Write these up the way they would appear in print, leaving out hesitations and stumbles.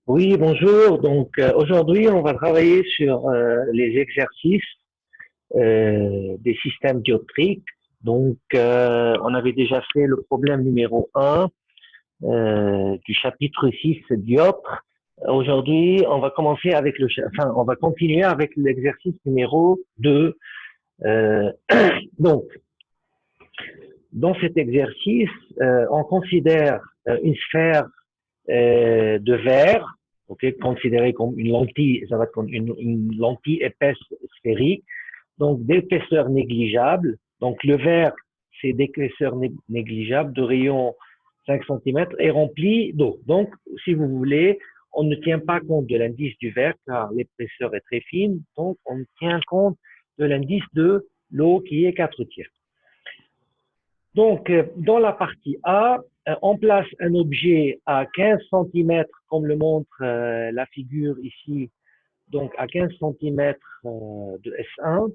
Oui, bonjour. Donc aujourd'hui, on va travailler sur les exercices des systèmes dioptriques. Donc on avait déjà fait le problème numéro un du chapitre 6 dioptres. Aujourd'hui, on va commencer avec on va continuer avec l'exercice numéro 2. Euh, donc, dans cet exercice, on considère une sphère de verre, okay, considérée comme une lentille, ça va être comme une lentille épaisse sphérique, donc d'épaisseur négligeable. Donc le verre, c'est d'épaisseur négligeable, de rayon 5 cm, est rempli d'eau. Donc, si vous voulez, on ne tient pas compte de l'indice du verre car l'épaisseur est très fine, donc on tient compte de l'indice de l'eau qui est 4 tiers. Donc, dans la partie A, on place un objet à 15 cm, comme le montre la figure ici, donc à 15 cm de S1,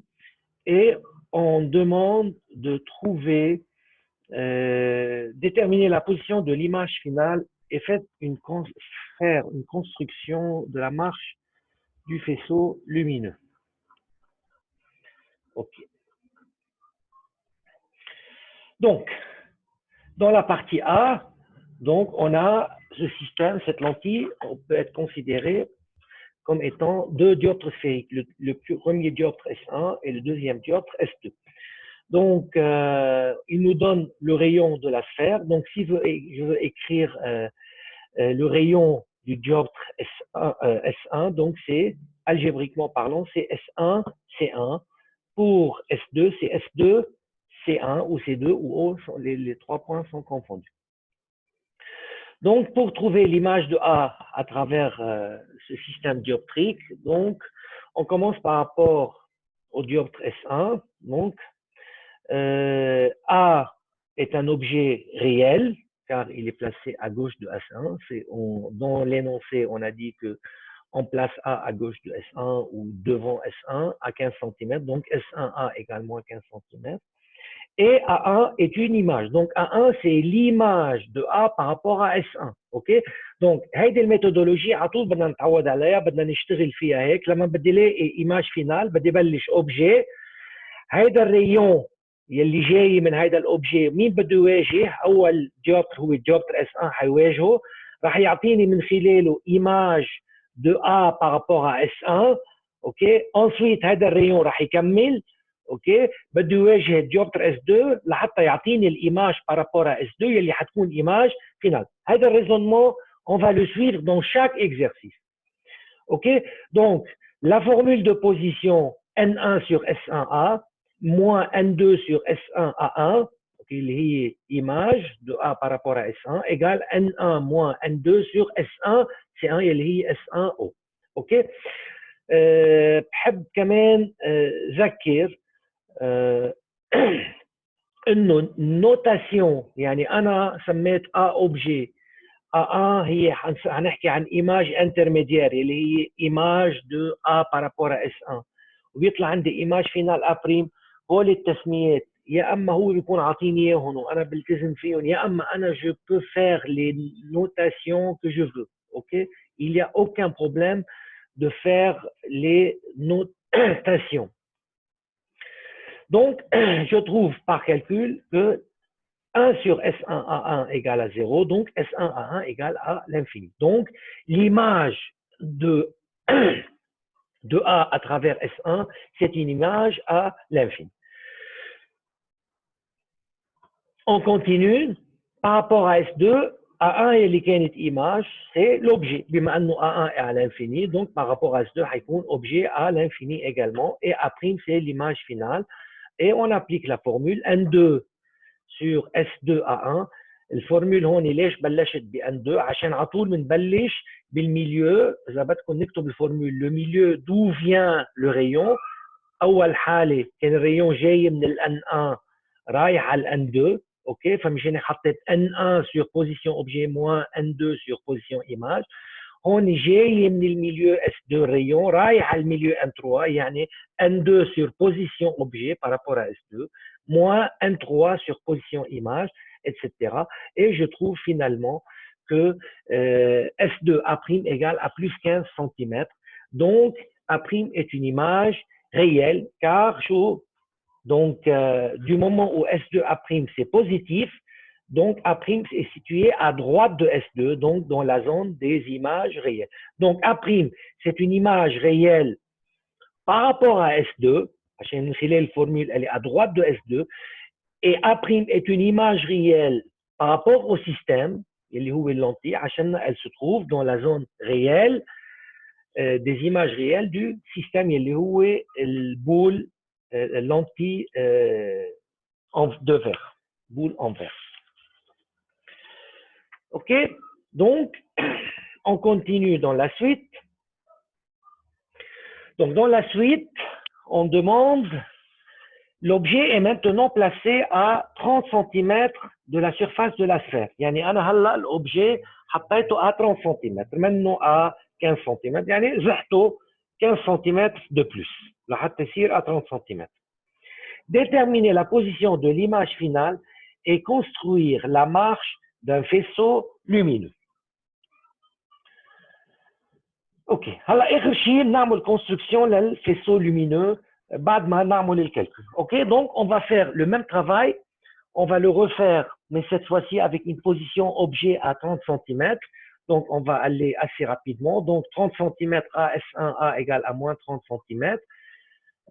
et on demande de trouver, déterminer la position de l'image finale et faire une construction de la marche du faisceau lumineux. Ok. Donc, dans la partie A, donc on a ce système, cette lentille, on peut être considérée comme étant deux dioptres sphériques, le premier dioptre S1 et le deuxième dioptre S2. Donc, il nous donne le rayon de la sphère. Donc, si je veux écrire le rayon du dioptre S1, donc c'est, algébriquement parlant, c'est S1, C1. Pour S2, c'est S2, C1 ou C2 ou O, les trois points sont confondus. Donc, pour trouver l'image de A à travers ce système dioptrique, donc, on commence par rapport au dioptre S1. Donc, A est un objet réel, car il est placé à gauche de S1. Dans l'énoncé, on a dit qu'on place A à gauche de S1 ou devant S1 à 15 cm. Donc, S1A égale moins 15 cm. Et A1 est une image. Donc A1 c'est l'image de A par rapport à S1. OK. Donc هيدي الميثودولوجي على طول بدنا نتعود عليها، بدنا نشتغل فيها هيك. لما بدي الاقي ايماج فينال بدي بلش اوبجي، هيدا الريون يلي جاي من هيدا الاوبجي مين بده يواجه؟ اول جوبتر هو الجوبتر اس 1 حيواجهه، راح يعطيني من خلاله ايماج دو A par rapport à S1. OK. Ensuite هيدا الريون راح يكمل، اوكي، بده يواجه الديوبتر اس 2 لحتى يعطيني الايماج بارابور اس 2 يلي حتكون ايماج فينال. هذا الريزونمون on va le suivre dans chaque exercice. OK. Donc la formule de position N1 sur S1A moins N2 sur S1A1, okay, اللي هي image de A par rapport à S1 égale N1 moins N2 sur S1 C1 اللي هي S1O. OK. بحب كمان ذكر انه النوتاسيون، يعني انا سميت A اوبجي A1 هي هنحكي عن ايماج انترميديير اللي هي ايماج دو A بارابور S1، وبيطلع عندي ايماج فينال A بريم. هول التسميات يا اما هو بيكون عاطيني اياهم وانا بلتزم فيهم، يا اما انا je peux faire les notations que je veux. OK. Il n'y a aucun problème de faire les notations. Donc, je trouve par calcul que 1 sur S1A1 égale à 0, donc S1A1 égale à l'infini. Donc, l'image de A à travers S1, c'est une image à l'infini. On continue. Par rapport à S2, A1 اللي كانت image, c'est l'objet. بما أنه A1 est à l'infini, donc par rapport à S2, هيكون objet à l'infini également. Et A', c'est l'image finale. Et on applique la formule N2 sur S2A1. الفورمول هون ليش بلشت ب N2؟ عشان على طول بنبلش بالميليو. إذا بدكم نكتب الفورمول لو ميليو d'où vient le rayon. أول حالة كان الريون جاي من ال N1 رايح على ال N2. OK. فمشان حطيت N1 sur position objet moins N2 sur position image. هون جاي من الميليو S2 rayon رايح على الميليو N3، يعني N2 sur position objet par rapport à S2 moins N3 sur position image, etc. Et je trouve finalement que S2 A' égale à plus 15 cm. Donc, A' est une image réelle, car donc, du moment où S2A' c'est positif, donc A' est situé à droite de S2, donc dans la zone des images réelles. Donc A', c'est une image réelle par rapport à S2, la formule, elle est à droite de S2, et A' est une image réelle par rapport au système, elle se trouve dans la zone réelle des images réelles du système, le boule, lentille de verre, boule en verre. OK? Donc, on continue dans la suite. Donc, dans la suite, on demande, l'objet est maintenant placé à 30 cm de la surface de la sphère. يعني أنا هلا l'objet حطيته à 30 cm, maintenant à 15 cm, يعني زحته 15 cm de plus, لحتى يصير à 30 cm. Déterminer la position de l'image finale et construire la marche d'un faisceau lumineux. OK. هلا آخر شيء بنعمل construction للfaisceau lumineux بعد ما نعمل الكالكول. OK. Donc on va faire le même travail, on va le refaire, mais cette fois-ci avec une position objet à 30 cm. Donc on va aller assez rapidement. Donc 30 cm à S1A égale à moins 30 cm.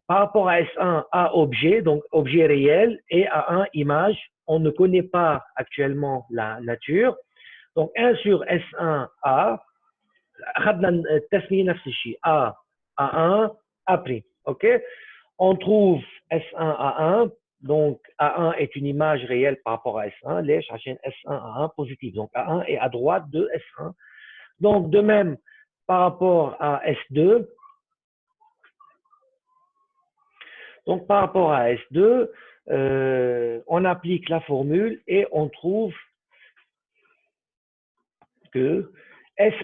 Par rapport à S1, A objet, donc objet réel, et A1 image. On ne connaît pas actuellement la nature. Donc 1 sur S1A, A, A1, A'. OK? On trouve S1, A1. Donc A1 est une image réelle par rapport à S1. Les S1, A1 positif. Donc A1 est à droite de S1. Donc de même, par rapport à S2, donc, par rapport à S2, on applique la formule et on trouve que S',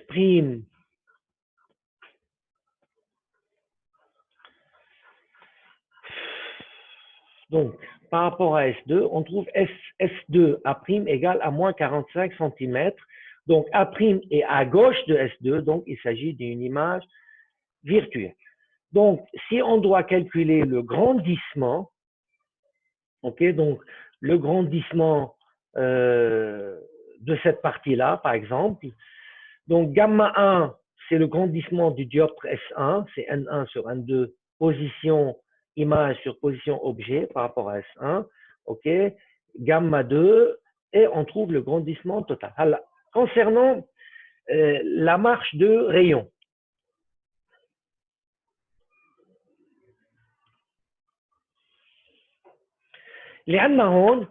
donc, par rapport à S2, on trouve S2 A' égale à moins 45 cm. Donc, A' est à gauche de S2, donc il s'agit d'une image virtuelle. Donc, si on doit calculer le grandissement, OK, donc le grandissement de cette partie-là, par exemple, donc gamma 1, c'est le grandissement du dioptre S1, c'est N1 sur N2, position image sur position objet par rapport à S1, OK, gamma 2, et on trouve le grandissement total. Alors, concernant la marche de rayon, اللي عندنا هون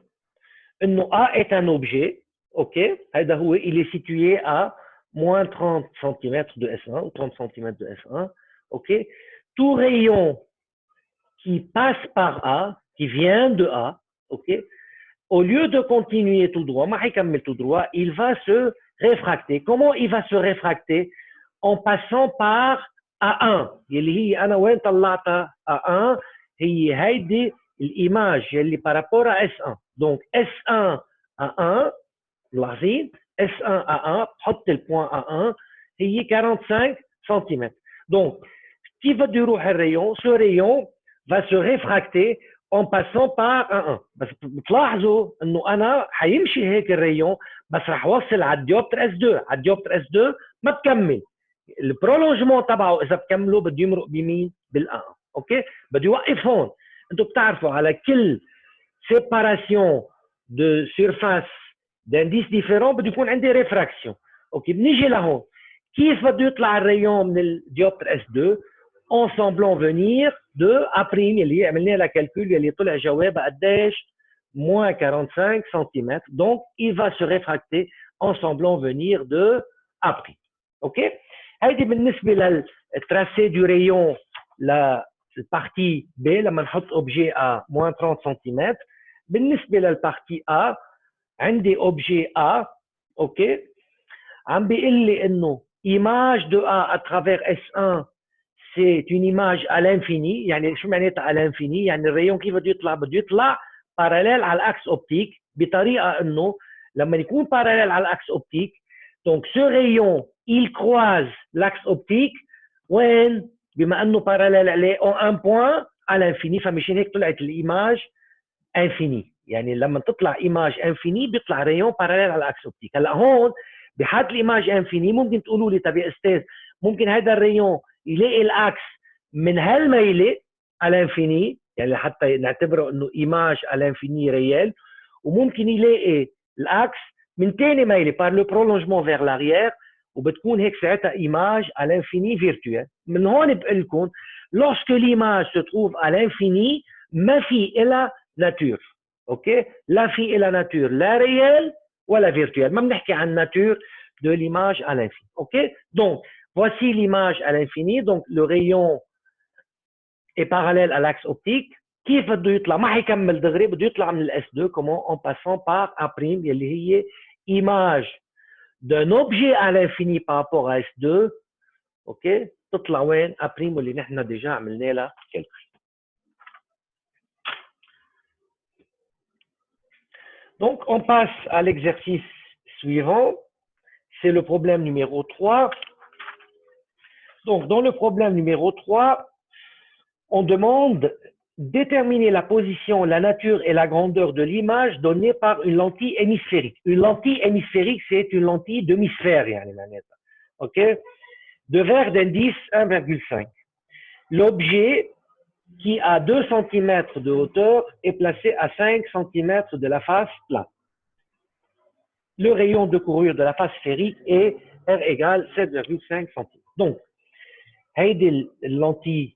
انه A est un objet, OK, هذا هو, il est situé à moins 30 cm de S1 ou 30 cm de S1, OK. Tout rayon qui passe par A, qui vient de A, OK, au lieu de continuer tout droit, tout droit, il va se réfracter. Comment il va se réfracter? En passant par A1. اللي هي أنا وين طلعتها A1 هي هيدي الإيماج اللي par rapport à S1. Donc S1 A1, ملاحظين S1 A1, بحط البوان A1 هي 45 cm. Donc كيف بده يروح الريون؟ ce rayon va se réfracter en passant par A1. بس بتلاحظوا انه انا حيمشي هيك الريون بس رح وصل على الديوبتر S2. على الديوبتر S2 ما بكمل. البرولونجمون تبعه اذا بكمله بده يمرق بمين؟ بالA1. اوكي؟ بده يوقف هون. انتم بتعرفوا على كل séparation de surface d'indices différents بده يكون عندي réfraction. اوكي بنيجي لهون. كيف بده يطلع الريون من الديوبتر S2 en semblant venir de A', اللي عملنا لها كالكول اللي طلع جوابها قديش؟ moins 45 cm. Donc il va se réfracter en semblant venir de A'. اوكي؟ هيدي بالنسبه للتراسي du rayon البارتي B لما نحط اوبجي à moins 30 cm. بالنسبه للبارتي A عندي اوبجي A، اوكي، عم بيقول لي انه image de A à travers S1 c'est une image à l'infini. يعني شو معناتها à l'infini؟ يعني الريون كيف بده يطلع؟ بده يطلع باراليل على الاكس اوبتيك بطريقه انه لما يكون باراليل على الاكس اوبتيك Donc ce rayon il croise l'axe optique وين بما انه parallèle عليه en un point à l'infini فمشان هيك طلعت الايماج انفيني يعني لما تطلع ايماج انفيني بيطلع ريون باراليل على الاكس اوبتيك. هلا هون بحاله الايماج انفيني ممكن تقولوا لي طب يا استاذ ممكن هذا الريون يلاقي الاكس من هالميله على انفيني يعني حتى نعتبره انه ايماج على انفيني ريال وممكن يلاقي الاكس من ثاني ميله بار لو برولونجمون فيغ لاريير وبتكون هيك ساعتها ايماج à l'infini virtuel. من هون بقول لكم lorsque l'image se trouve à l'infini ما في إلها nature. OK? لا في إلها nature لا réelle ولا virtuelle. ما بنحكي عن nature de l'image à l'infini. OK? Donc voici l'image à l'infini. Donc le rayon est parallèle à l'axe optique. كيف بده يطلع؟ ما حيكمل دغري بده يطلع من الاس 2 comment en passant par A' اللي هي image d'un objet à l'infini par rapport à S2, OK, تطلع وين؟ A' واللي نحن déjà عملنا لها calcul. Donc, on passe à l'exercice suivant. C'est le problème numéro 3. Donc, dans le problème numéro 3, on demande déterminer la position, la nature et la grandeur de l'image donnée par une lentille hémisphérique. Une lentille hémisphérique, c'est une lentille d'hémisphère, OK? De verre d'indice 1,5. L'objet qui a 2 cm de hauteur est placé à 5 cm de la face plate. Le rayon de courbure de la face sphérique est R égale 7,5 cm. Donc, هيدي lentille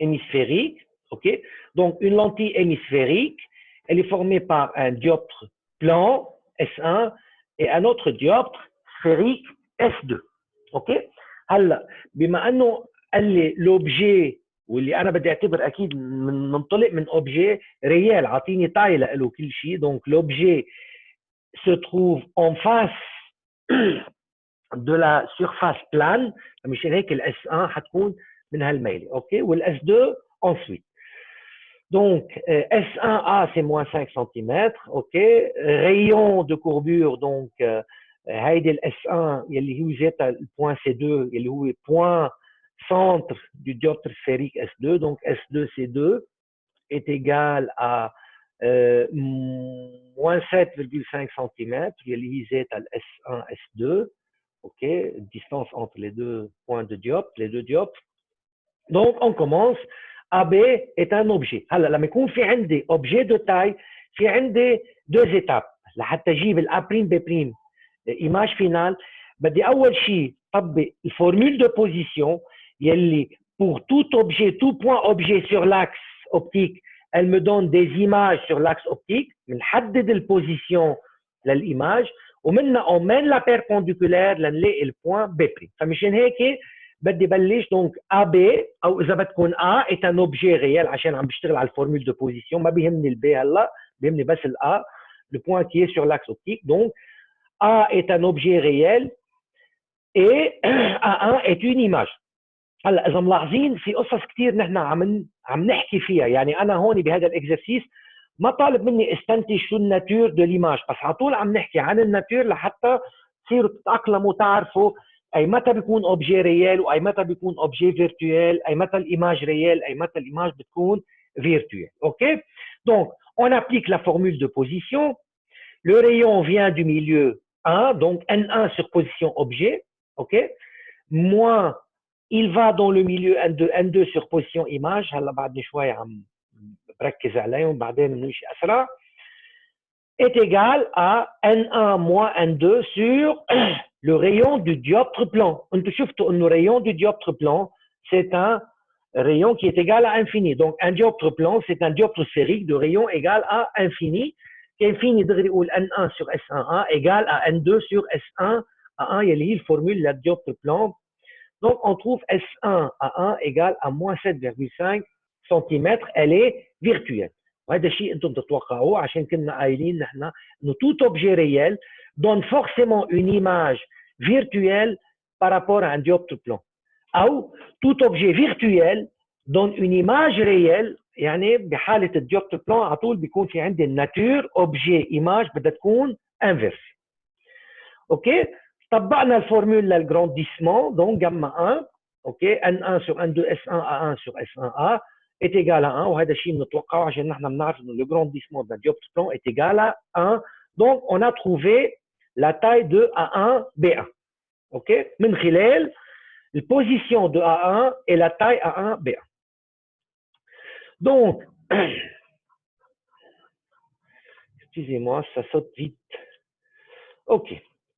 hémisphérique, OK? Donc, une lentille hémisphérique, elle est formée par un dioptre plan, S1, et un autre dioptre sphérique, S2. OK? هلا بما انه قال لي l'objet واللي انا بدي اعتبر اكيد منطلق من objet réel عطيني تاي له كل شيء. Donc l'objet se trouve en face de la surface plane مشان هيك الاس 1 حتكون من هالميله. اوكي والاس 2 ensuite. Donc S1A c'est moins 5 cm. OK, rayon de courbure donc هيدي الاس 1 يلي هو ذاتها البوان C2 يلي هو point centre du dioptre sphérique S2. Donc S2 C2 est égal à moins 7,5 cm يلي هي ذاتها الاس 1 S2. OK, distance entre les deux points de dioptre, les deux dioptres. Donc on commence. AB est un objet. هلا لما يكون في عندي objet de taille في عندي deux étapes لحتى اجيب الA' B' image finale. بدي اول شيء طبق الفورمule de position يلي pour tout objet, tout point objet sur l'axe optique, elle me donne des images sur l'axe optique. بنحدد البوزيشن للإيماج ومنها on mène la perpendiculaire لنلاقي البوان B'. فمشان هيك بدي بلش دونك AB او اذا بدكم A est un objet réel عشان عم بشتغل على الفورمule de position. ما بيهمني البي هلا بيهمني بس الA, le point qui est sur l'axe optique. Donc A est un objet réel et A1 est une image. هلا اذا ملاحظين في قصص كثير نحن عم نحكي فيها. يعني انا هون بهذا الاكزرسيس ما طالب مني استنتج شو الناتور دو ليماج بس على طول عم نحكي عن الناتور لحتى تصيروا تتاقلموا تعرفوا اي متى بيكون اوبجي ريال واي متى بيكون اوبجي فيرتويال اي متى الايماج ريال اي متى الايماج بتكون فيرتويال. اوكي donc on applique la formule de position. Le rayon vient du milieu 1 donc N1 sur position objet. OK, moins il va dans le milieu N2 N2 sur position image. هلا بعدني شوي عم بركز عليهم بعدين بنمشي اسرع. Est égal à N1 moins N2 sur le rayon du dioptre plan. انتم شفتوا انه rayon du dioptre plan c'est un rayon qui est égal à infini. Donc un dioptre plan c'est un dioptre sphérique de rayon égal à infini. Infini دغري يقول N1 sur S1A égal à N2 sur S1 A1 يلي هي الفورمule la dioptre plan. Donc on trouve S1 A1 égale à moins 7,5 cm. Elle est virtuelle. وهذا الشيء انتم تتوقعوه عشان كنا قايلين نحن انه tout objet réel donne forcément une image virtuelle par rapport à un dioptre plan. او tout objet virtuel donne une image réelle. يعني بحاله الديوبتر بلان على طول بيكون في عندي الناتور اوبجي ايماج بدها تكون انفيرس. اوكي طبقنا الفورمule للgrandissement, donc gamma 1, ok, N1 sur N2 S1 A1 sur S1A est égal à 1, وهذا الشيء بنتوقعه عشان نحن بنعرف انه le grandissement d'un dioptre plan est égal à 1. Donc on a trouvé la taille de A1 B1, ok, من خلال la position de A1 et la taille A1 B1. Donc excusez-moi, ça saute vite. Ok.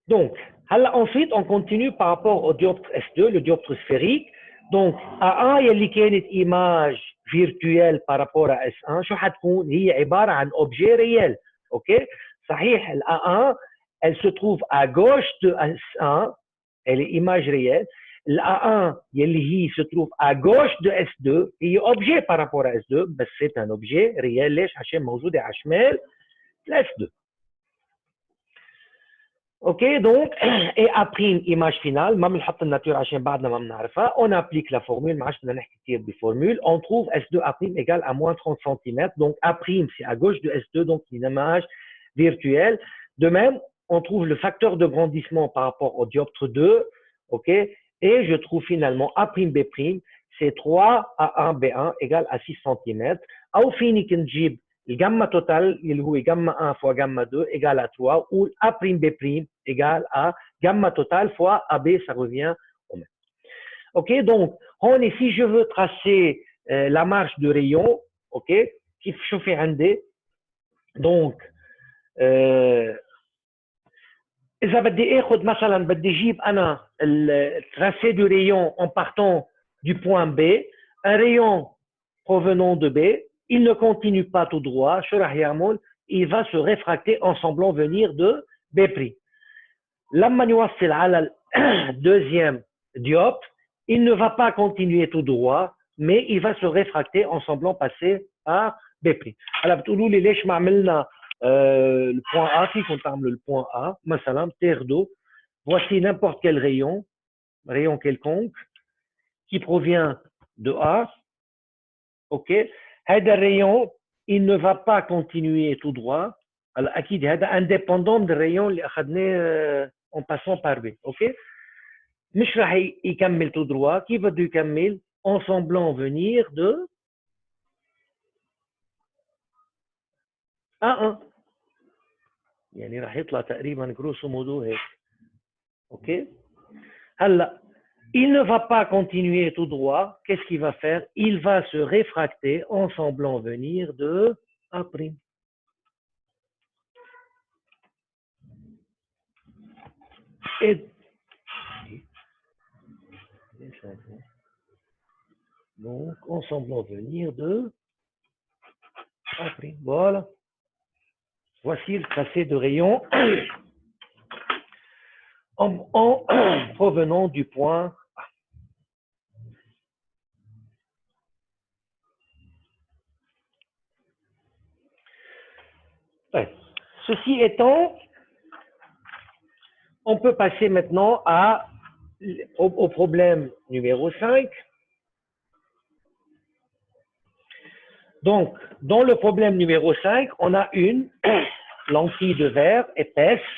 Donc, ensuite, on continue par rapport au dioptre S2, le dioptre sphérique. Donc, A1 يلي كانت image virtuelle par rapport à S1 شو حتكون؟ هي عبارة عن objet réel. Ok? صحيح ال A1 elle se trouve à gauche de S1, elle est image réelle. ال A1 يلي هي se trouve à gauche de S2 هي objet par rapport à S2 بس c'est un objet réel. ليش؟ عشان موجودة على شمال S2. Ok, donc, et A' image finale, ما بنحط الناتور عشان بعدنا ما بنعرفها, on applique la formule, ما عادش بدنا نحكي كثير بالفورمule, on trouve S2A' égale à moins 30 cm, donc A' c'est à gauche de S2, donc une image virtuelle. De même, on trouve le facteur de grandissement par rapport au dioptre 2, ok, et je trouve finalement A'B', c'est 3 A1 B1 égale à 6 cm, أو فيني كنجيب الجاما توتال اللي هو جاما 1 fois جاما 2 égale à 3 ou A'B' égale à gamma total fois AB, ça revient au même. Ok, donc, si je veux tracer la marche de rayon, ok, كيف شو في عندي؟ donc إذا بدي آخذ مثلا بدي أجيب أنا الtracé du rayon en partant du point B, un rayon provenant de B, il ne continue pas tout droit, شو راح يعمل؟ il va se réfracter en semblant venir de B'. لما نوصل على deuxième dioptre, il ne va pas continuer tout droit, mais il va se réfracter en semblant passer par B'. Alors, بتقولوا لي ليش ما عملنا le point A, فيكم تعملوا le point A, مثلا terre d'eau, voici n'importe quel rayon quelconque, qui provient de A, ok, هذا الrayon, il ne va pas continuer tout droit, alors أكيد هذا indépendant du rayon اللي أخذناه en passant par B, ok, مش راح يكمل tout droit, كيف بده يكمل en semblant venir de A1, يعني راح يطلع تقريبا grosso modo هيك, ok. هلا il ne va pas continuer tout droit, qu'est-ce qu'il va faire? Il va se réfracter en semblant venir de A'. Et donc, en semblant venir de A'. Voilà. Voici le tracé de rayon en provenant du point A. Ouais. Ceci étant, on peut passer maintenant au problème numéro 5. Donc, dans le problème numéro 5, on a une lentille de verre épaisse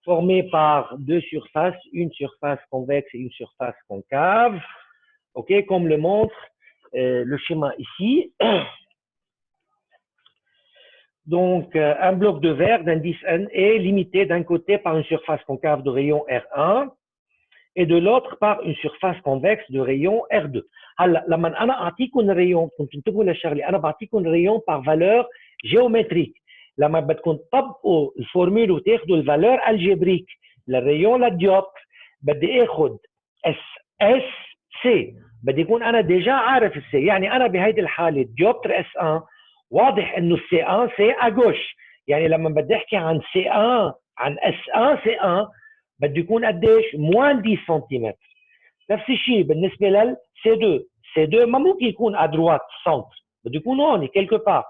formée par deux surfaces, une surface convexe et une surface concave, ok, comme le montre le schéma ici. Donc, un bloc de verre d'indice N est limité d'un côté par une surface concave de rayon R1 et de l'autre par une surface convexe de rayon R2. هلا لما انا اعطيكم الريون كنت انتبهوا للشغله انا بعطيكم الريون par valeur géométrique لما بدكم تطبقوا الفورمول وتاخذوا الفالور الجبريك للريون للديوبتر بدي اخذ اس اس سي بدي يكون انا ديجا عارف السي يعني انا بهيدي الحاله ديوبتر اس 1 واضح انه السي 1 سي اجوش يعني لما بدي احكي عن سي 1 عن اس 1 سي 1 بده يكون قديش موان 10 سنتيمتر نفس الشيء بالنسبه لل C2 C2 ما ممكن يكون à droite centre بده يكون هون quelque part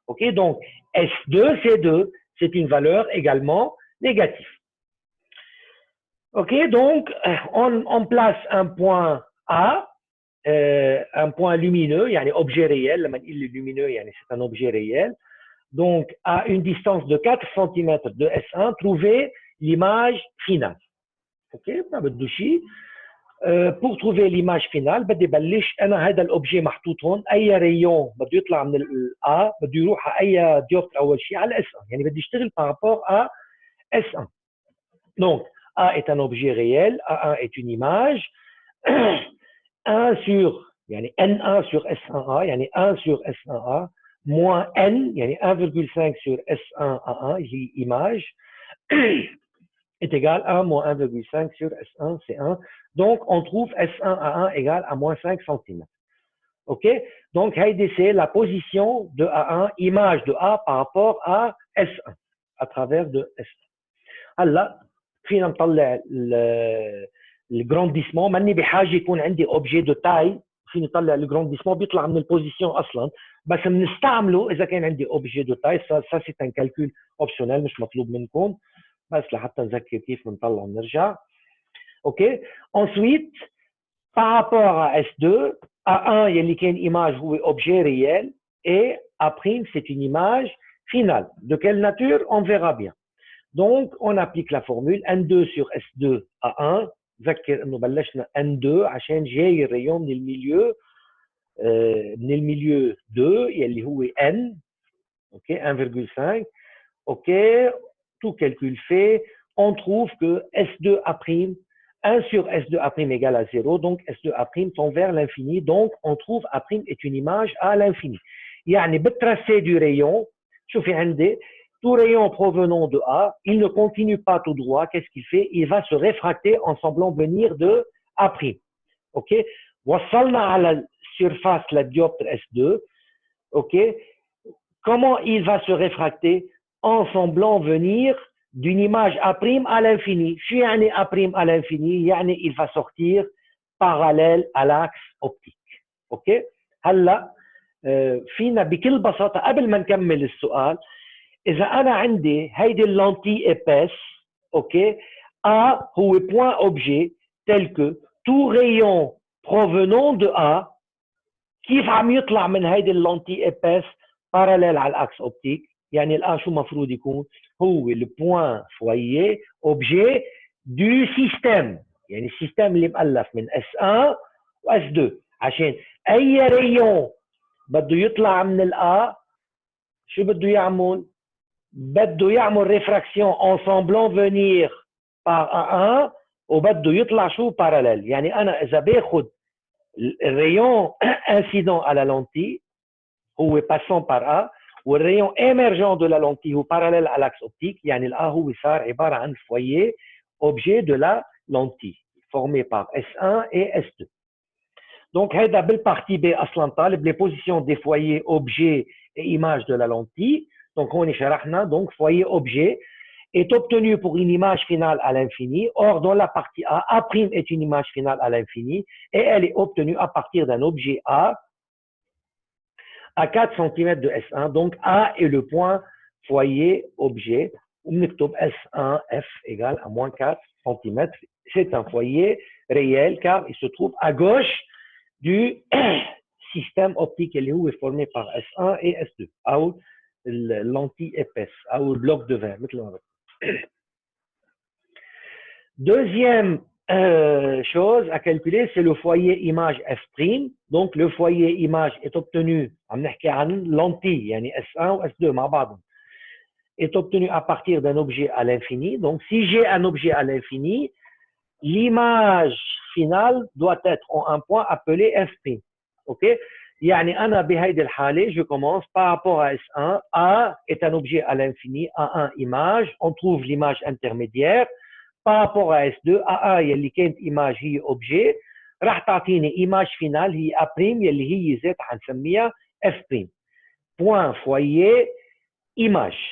ok donc S2 C2 c'est une valeur également négative ok donc on place un point A un point lumineux يعني objet réel لما نقول lumineux يعني c'est un objet réel donc à une distance de 4 cm de S1 trouvez l'image finale OK, ما بده شيء. pour trouver l'image finale بدي بلش انا هذا الاوبجي محطوط هون اي ريون بده يطلع من الA بده يروح على اي ديوبتر اول شيء على S1 يعني بدي اشتغل par rapport à S1. Donc A est un objet réel, A1 est une image 1 sur يعني N1 sur S1A يعني 1 sur S1A moins N يعني 1,5 sur S1A1 هي image est égal à moins 1,5 sur S1, C1. Donc, on trouve S1 à 1 égale à moins 5 cm. OK? Donc, c'est la position de A1, image de A par rapport à S1, à travers de S1. هلا فينا نطلع الجرانديسمون ماني بحاجه يكون عندي اوبجي دو تاي فيني نطلع الجرانديسمون بيطلع من البوزيشن اصلا بس بنستعمله اذا كان عندي اوبجي دو تاي سا سي ان كالكول اوبشنال مش مطلوب منكم بس لحتى نذكر كيف بنطلع ونرجع. اوكي ensuite par rapport à S2 A1 يلي كان image هو objet réel et A' c'est une image finale de quelle nature on verra bien. Donc on applique la formule N2 sur S2 A1 ذكر انه بلشنا N2 عشان جاي الريون من الميليو 2 يلي هو N اوكي 1,5 اوكي tout calcul fait, on trouve que S2A', 1 sur S2A' égale à 0, donc S2A' tend vers l'infini, donc on trouve A' est une image à l'infini. يعني بالtracé du rayon, شوفي عندي, tout rayon provenant de A, il ne continue pas tout droit, qu'est-ce qu'il fait? Il va se réfracter en semblant venir de A'. OK? وصلنا على surface la dioptre S2, OK? Comment il va se réfracter? En semblant venir d'une image A' à l'infini. شو يعني A' à l'infini؟ يعني il va sortir parallèle à l'axe optique. اوكي؟ هلا فينا بكل بساطه قبل ما نكمل السؤال اذا انا عندي هيدي اللانتي ايباس اوكي A هو point objet tel que tout rayon provenant de A كيف عم يطلع من هيدي اللانتي ايباس parallèle على الاكس اوبتيك يعني الآن شو مفروض يكون؟ هو البوان فويي اوبجي دو سيستم يعني السيستم اللي مؤلف من S1 و S2 عشان أي ريون بده يطلع من الآ شو بده يعمل؟ بده يعمل ريفراكسيون en semblant venir par A1 وبده يطلع شو باراليل يعني أنا إذا باخد الريون incident à la lentille هو passant par A والrayon émergent de la lentille ou parallèle à l'axe optique يعني الA هو صار عبارة عن foyer objet de la lentille formé par S1 et S2. Donc هذا بالpartie B اصلا طالب les positions des foyers objets et images de la lentille. Donc هون شرحنا donc foyer objet est obtenu pour une image finale à l'infini. Or dans la partie A, A' est une image finale à l'infini et elle est obtenue à partir d'un objet A à 4 cm de S1. Donc, A est le point foyer objet. S1 F égale à moins 4 cm. C'est un foyer réel car il se trouve à gauche du système optique qui est formé par S1 et S2. Ou lentille épaisse, ou le bloc de verre. Deuxième chose à calculer, c'est le foyer image F'. Donc, le foyer image est obtenu, lentille, yani S1 ou S2, est obtenu à partir d'un objet à l'infini. Donc, si j'ai un objet à l'infini, l'image finale doit être en un point appelé F'. OK? يعني أنا بهيدي الحالة, je commence par rapport à S1. A est un objet à l'infini, A1 image. On trouve l'image intermédiaire. par rapport à S2 A1 يلي كانت image هي objet راح تعطيني image finale هي A' يلي هي ذات حنسميها F'. point foyer image.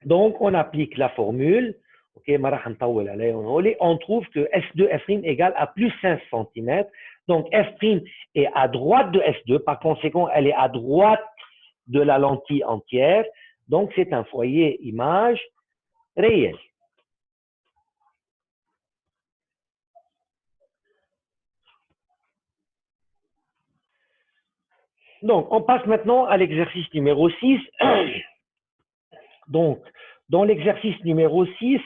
Donc on applique la formule. OK, ما راح نطول عليهم هولي. On trouve que S2 F' égale à plus 5 cm. Donc F' est à droite de S2. Par conséquent, elle est à droite de la lentille entière. Donc c'est un foyer image réel. Donc, on passe maintenant à l'exercice numéro 6. Donc, Dans l'exercice numéro 6,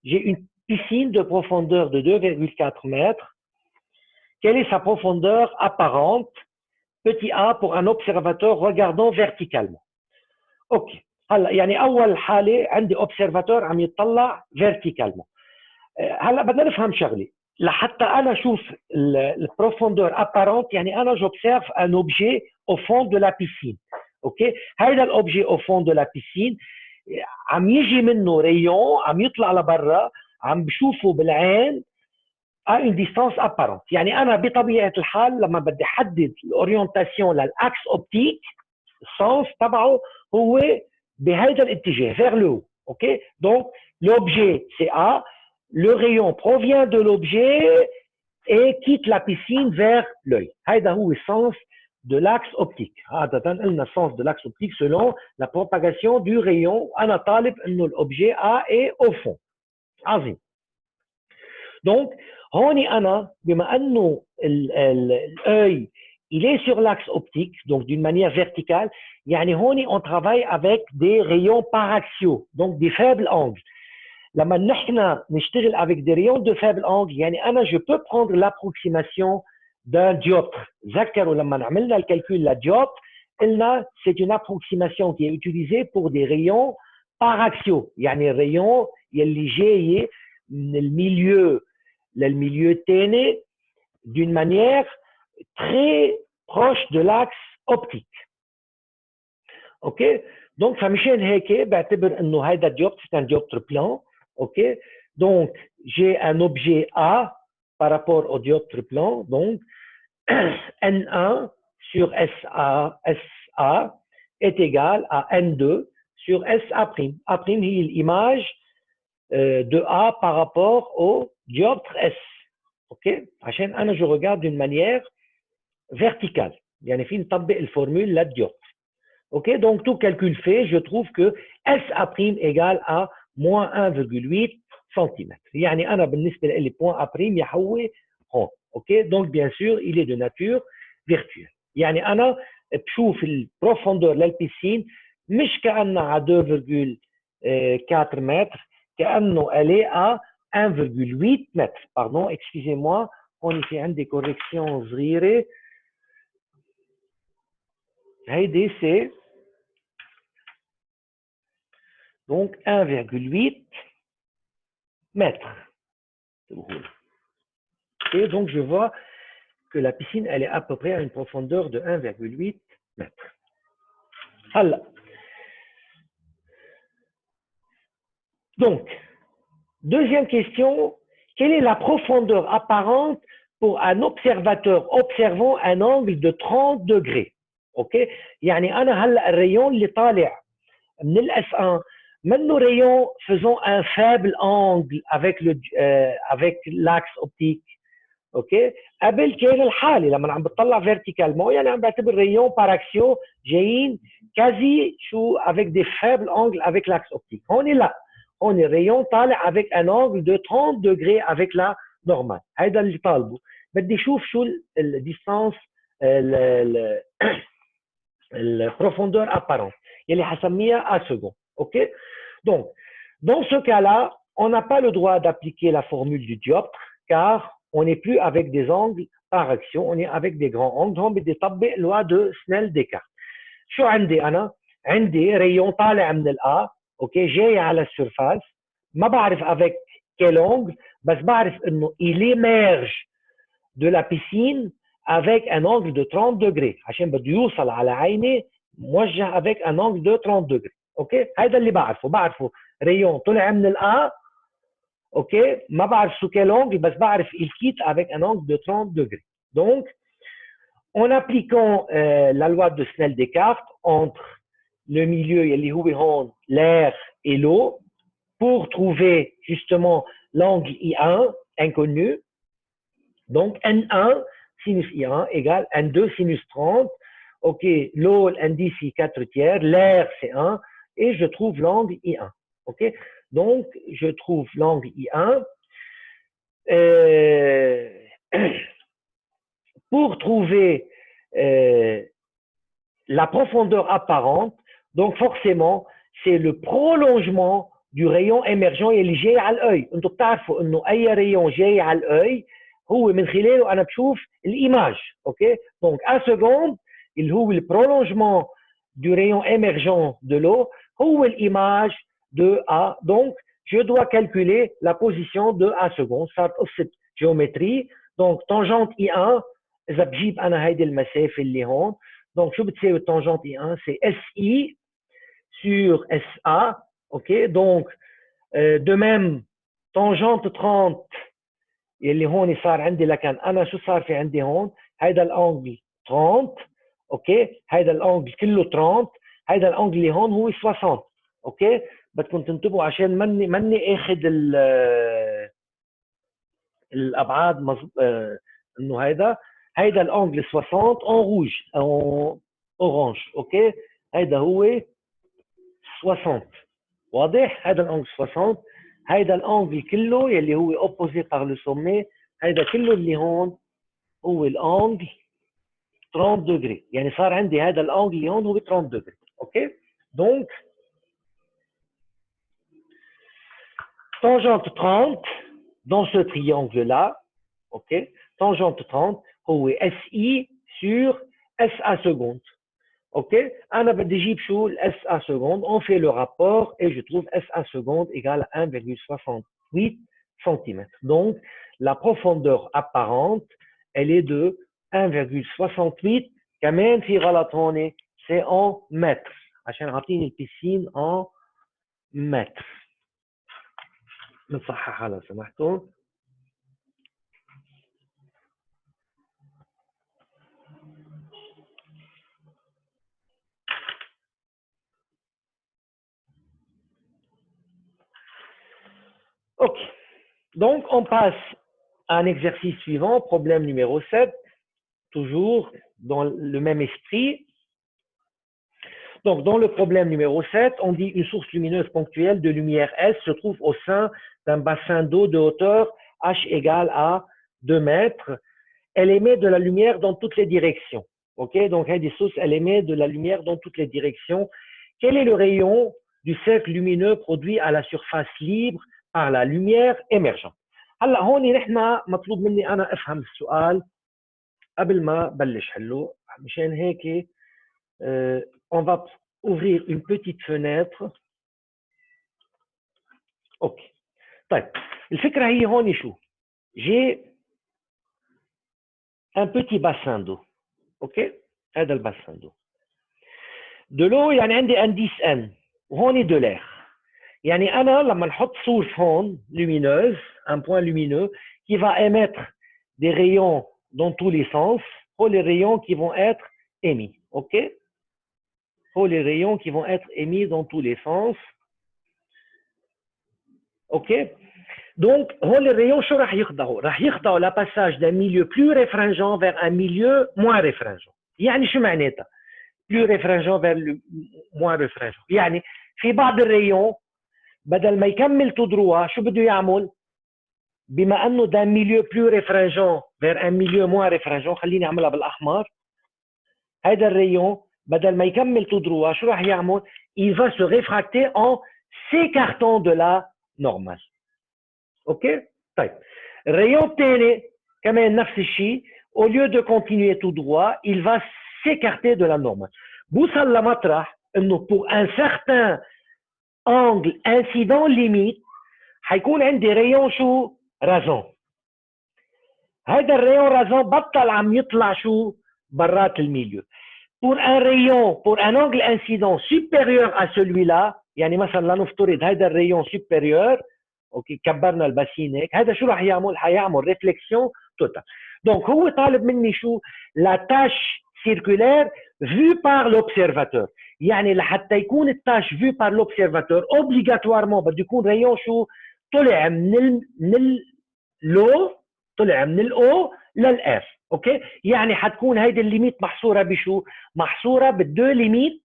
j'ai une piscine de profondeur de 2,4 mètres. Quelle est sa profondeur apparente? Petit a pour un observateur regardant verticalement. اوكي هلا يعني اول حاله عندي اوبسرفاتور عم يطلع فيرتيكالمون. هلا بدنا نفهم شغله لحتى انا اشوف البروفوندور ابارونت، يعني انا جوبسيرف ان اوبجي او فون دو لا بيسين. اوكي هيدا الاوبجي او فون دو لا بيسين عم يجي منه ريون عم يطلع لبرا، عم بشوفه بالعين à une distance apparente. يعني انا بطبيعه الحال لما بدي احدد الاورينتاسيون للاكس اوبتيك السنس تبعه هو بهذا الاتجاه vers le haut. OK? Donc l'objet c'est A, le rayon provient de l'objet et quitte la piscine vers l'œil. هذا هو السنس de l'axe optique. عادة قلنا السنس de l'axe optique selon la propagation du rayon. انا طالب انه الobjet A est au fond. عظيم. Donc هوني انا بما انه l'œil il est sur l'axe optique, donc d'une manière verticale, يعني هوني on travaille avec des rayons paraxiaux, donc des faibles angles. لما نحن نشتغل avec des rayons de faible angle, يعني أنا je peux prendre l'approximation d'un dioptre. ذكروا لما عملنا الكالكول للديوبتر قلنا c'est une approximation qui est utilisée pour des rayons paraxiaux، يعني الريون يلي جاي من الميليو للميليو الثاني d'une manière très proche de l'axe optique. OK? Donc, فمشان هيك بعتبر انه هيدا الديوبتر c'est un dioptre plan. OK? Donc, j'ai un objet A par rapport au dioptre plan. Donc, N1 sur SA est égal à N2 sur SA'. A' هي l'image de A par rapport au dioptre S. OK? عشان أنا je regarde d'une manière verticale. يعني في نطبق الفورمule للديوبتر. OK? Donc, tout calcul fait, je trouve que SA' égale à moins 1,8 cm. يعني أنا بالنسبة لي point A' يحوي هون. OK? Donc, bien sûr, il est de nature virtuelle. يعني أنا بشوف البروفوندور للبيسين مش كأنها على 2,4 متر، كأنه elle est à 1,8 متر. Pardon, excusez-moi. هون في عندي correction صغيرة. هيدي c'est donc 1,8 mètres. Et donc je vois que la piscine elle est à peu près à une profondeur de 1,8 mètres. هلا donc deuxième question, quelle est la profondeur apparente pour un observateur observant un angle de 30 degrés? OK? يعني أنا هلا الريون اللي طالع من الS1 منه rayon faisant un faible angle avec l'axe optique. OK? قبل كان الحالة لما عم بتطلع verticalement يعني عم بعتبر rayon paraxiaux جايين quasi شو avec des faibles angles avec l'axe optique. هون لا، هون الريون طالع avec un angle de 30 degrés avec la normale. هيدا اللي طالبه. بدي اشوف شو الديستانس البروفondeur apparente يلي حسميها à second. OK? Donc, dans ce cas-là, on n'a pas le droit d'appliquer la formule du dioptre car on n'est plus avec des angles par action, on est avec des grands angles. هون بدي طبق loi de Snell-Descartes. شو عندي أنا؟ عندي ريون طالع من الA، OK؟ جاي على السيرفاس، ما بعرف avec quel angle، بس بعرف إنه il émerge de la piscine avec un angle de 30 degrés عشان بده يوصل على عيني موجه avec un angle de 30 degrés. OK؟ هذا اللي بعرفه ريون طلع من الA. OK? ما بعرف sous quel angle بس بعرف il quitte avec un angle de 30 degrés. Donc, en appliquant la loi de Snell-Descartes entre le milieu يلي هو هون l'air et l'eau pour trouver justement l'angle I1 inconnu. Donc, N1 sinus I1 égale N2 sinus 30. OK, l'eau, l'indice c'est 4 tiers, l'air c'est 1, et je trouve l'angle I1. OK, donc je trouve l'angle I1. Pour trouver la profondeur apparente, donc forcément, c'est le prolongement du rayon émergent اللي جاي على الأي. انتم بتعرفوا انه اي rayon جاي على الأي هو من خلاله انا بشوف الايماج. اوكي دونك ا سكوند اللي هو البرولونجمون du rayon émergent de l'eau هو l'image de A. Donc, je dois calculer la position de A seconde. صارت قصة géométrie. Donc, tangente I1 إذا بجيب أنا هيدي المسافة اللي هون. Donc, شو بتساوي tangente I1 c'est SI sur SA. OK donc de même tangente 30 اللي هون صار عندي لكن أنا شو صار في عندي هون هيدا الأنجل 30. اوكي هيدا الانجل كله 30. هيدا الانجل اللي هون هو 60. اوكي بدكم تنتبهوا عشان ماني اخذ الابعاد انه هيدا الانجل 60 اون روج اون اورانج. اوكي هيدا هو 60 واضح. هيدا الانجل 60. هيدا الانجل كله يلي هو اوبوزي بار لو سومي هيدا كله اللي هون هو الانجل 30 degrés. يعني صار عندي هذا الانجل اللي هون هو 30 degrés. اوكي دونك tangente 30 dans ce triangle là. اوكي tangente 30 هو SI sur SA seconde. اوكي انا بدي اجيب شو SA seconde. On fait le rapport et je trouve SA seconde égale à 1,68 cm. Donc la profondeur apparente elle est de 1,68. كمان في غلط هون c'est en mètres عشان عاطيني البيسين en mètres. نصححها لو سمحتوا. Ok, donc on passe à un exercice suivant, problème numéro 7, toujours dans le même esprit. Donc dans le problème numéro 7, on dit une source lumineuse ponctuelle de lumière S se trouve au sein d'un bassin d'eau de hauteur H égale à 2 mètres. Elle émet de la lumière dans toutes les directions. Ok, donc il y a des sources, elle émet de la lumière dans toutes les directions. Quel est le rayon du cercle lumineux produit à la surface libre par la lumière émergente؟ هلا هون نحن مطلوب مني انا افهم السؤال قبل ما بلش حله. مشان هيك on va ouvrir une petite fenêtre. اوكي طيب الفكره هي هون شو؟ j'ai un petit bassin d'eau. اوكي هذا الباسان d'eau. de l'eau يعني عندي indice N وهون de l'air. يعني أنا لما نحط source هون lumineuse, un point lumineux qui va émettre des rayons dans tous les sens, pour les rayons qui vont être émis, ok? Pour les rayons qui vont être émis dans tous les sens, ok? Donc, les rayons شو راح يخضعوا؟ راح يخضعوا la passage d'un milieu plus réfringent vers un milieu moins réfringent. يعني شو معناتها؟ plus réfringent vers le moins réfringent. يعني في بعض الريون بدل ما يكمل tout droit شو بده يعمل؟ بما انه ده milieu plus réfringent vers un milieu moins réfringent خليني اعملها بالاحمر. هذا الريون بدل ما يكمل tout droit شو راح يعمل؟ il va se réfracter en s'écartant de la normale. اوكي؟ طيب الريون الثاني كمان نفس الشيء au lieu de continuer tout droit il va s'écarter de la normale. بوصل لمطرح انه pour un certain angle incident limite حيكون عندي ريون شو؟ رازون. هذا الريون رازون بطل عم يطلع شو؟ برات الميليو. pour un rayon, pour un angle incident supérieur à celui-là يعني مثلا لنفترض هذا الريون supérieur اوكي كبرنا الباسين هيك هذا شو راح يعمل؟ حيعمل ريفليكسيون توتال. دونك هو طالب مني شو؟ la tâche circulaire vue par l'observateur. يعني لحتى يكون التاش vue par l'observateur obligatoirement بده يكون ريون شو؟ طلع من اللو طلع من الاو للاف. اوكي يعني حتكون هيدي الليميت محصوره بشو؟ محصوره بالدو ليميت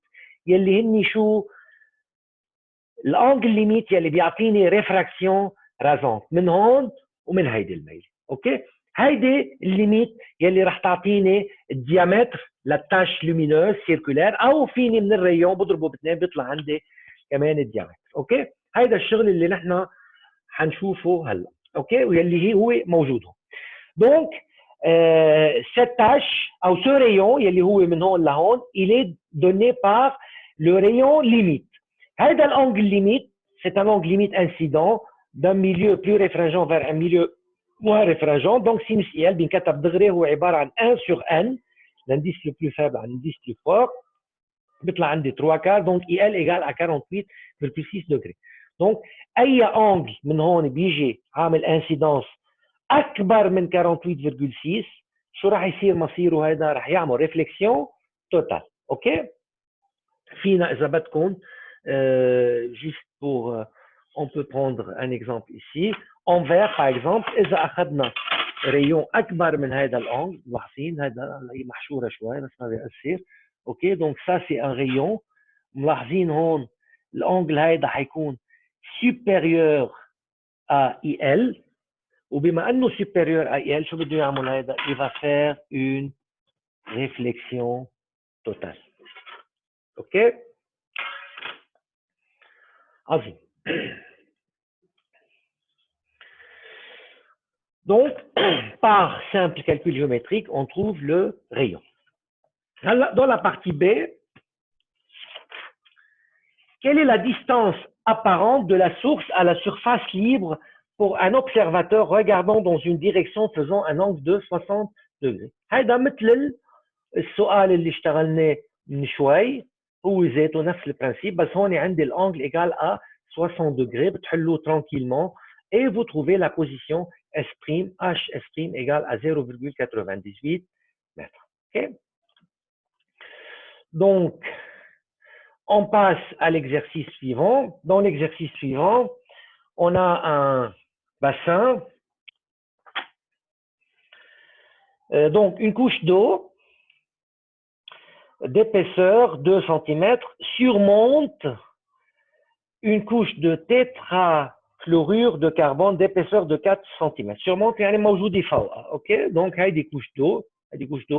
يلي هني شو؟ الانجل ليميت يلي بيعطيني ريفراكسيون رازون من هون ومن هيدي الميل. اوكي هيدي الليميت يلي رح تعطيني الديامتر للتاش لومينوز سيركولير او فيني من الريون بضربه باثنين بيطلع عندي كمان الديامتر. اوكي هيدا الشغل اللي نحن حنشوفه هلا. اوكي، واللي هو موجود هون. دونك cette tâche ou ce rayon يلي هو من هون لهون il est donné par le rayon limite. هذا l'angle limite c'est un angle limite incident d'un milieu plus réfringent vers un milieu moins réfringent. Donc sinus IL بينكتب دغري هو عباره عن 1 sur n, l'indice le plus faible عن l'indice plus fort. بيطلع عندي 3 quarts, donc IL égale à 48,6 degrés. Donc اي angle من هون بيجي عامل انسيدانس اكبر من 48,6 شو راح يصير مصيره؟ هذا راح يعمل ريفليكسيون توتال. اوكي، فينا اذا بدكم juste pour on peut prendre un exemple ici en vert par exemple. اذا اخذنا ريون اكبر من هذا الانجل، ملاحظين هذا محشوره شوي بس ما بيأثر. اوكي، دونك ça c'est un rayon. ملاحظين هون الانجل هيدا حيكون supérieur à IL، وبما انه supérieur à IL شو بده يعمل هيدا؟ il va faire une réflexion totale. اوكي، عظيم. Donc par simple calcul géométrique on trouve le rayon. Dans la partie B, quelle est la distance apparente de la source à la surface libre pour un observateur regardant dans une direction faisant un angle de 60 degrés. هذا مثل السؤال اللي اشتغلناه من شوي، هو ذاته نفس البرانسيب، بس هون عندي الانجل égal à 60 degrés. بتحلوه tranquillement et vous trouvez la position S', HS' égale à 0,98 mètres. Okay? Donc, on passe à l'exercice suivant. Dans l'exercice suivant, on a un bassin, donc une couche d'eau d'épaisseur 2 cm surmonte une couche de tétrachlorure de carbone d'épaisseur de 4 cm. Surmonte يعني موجودة فوقها. ok, donc هذه couche d'eau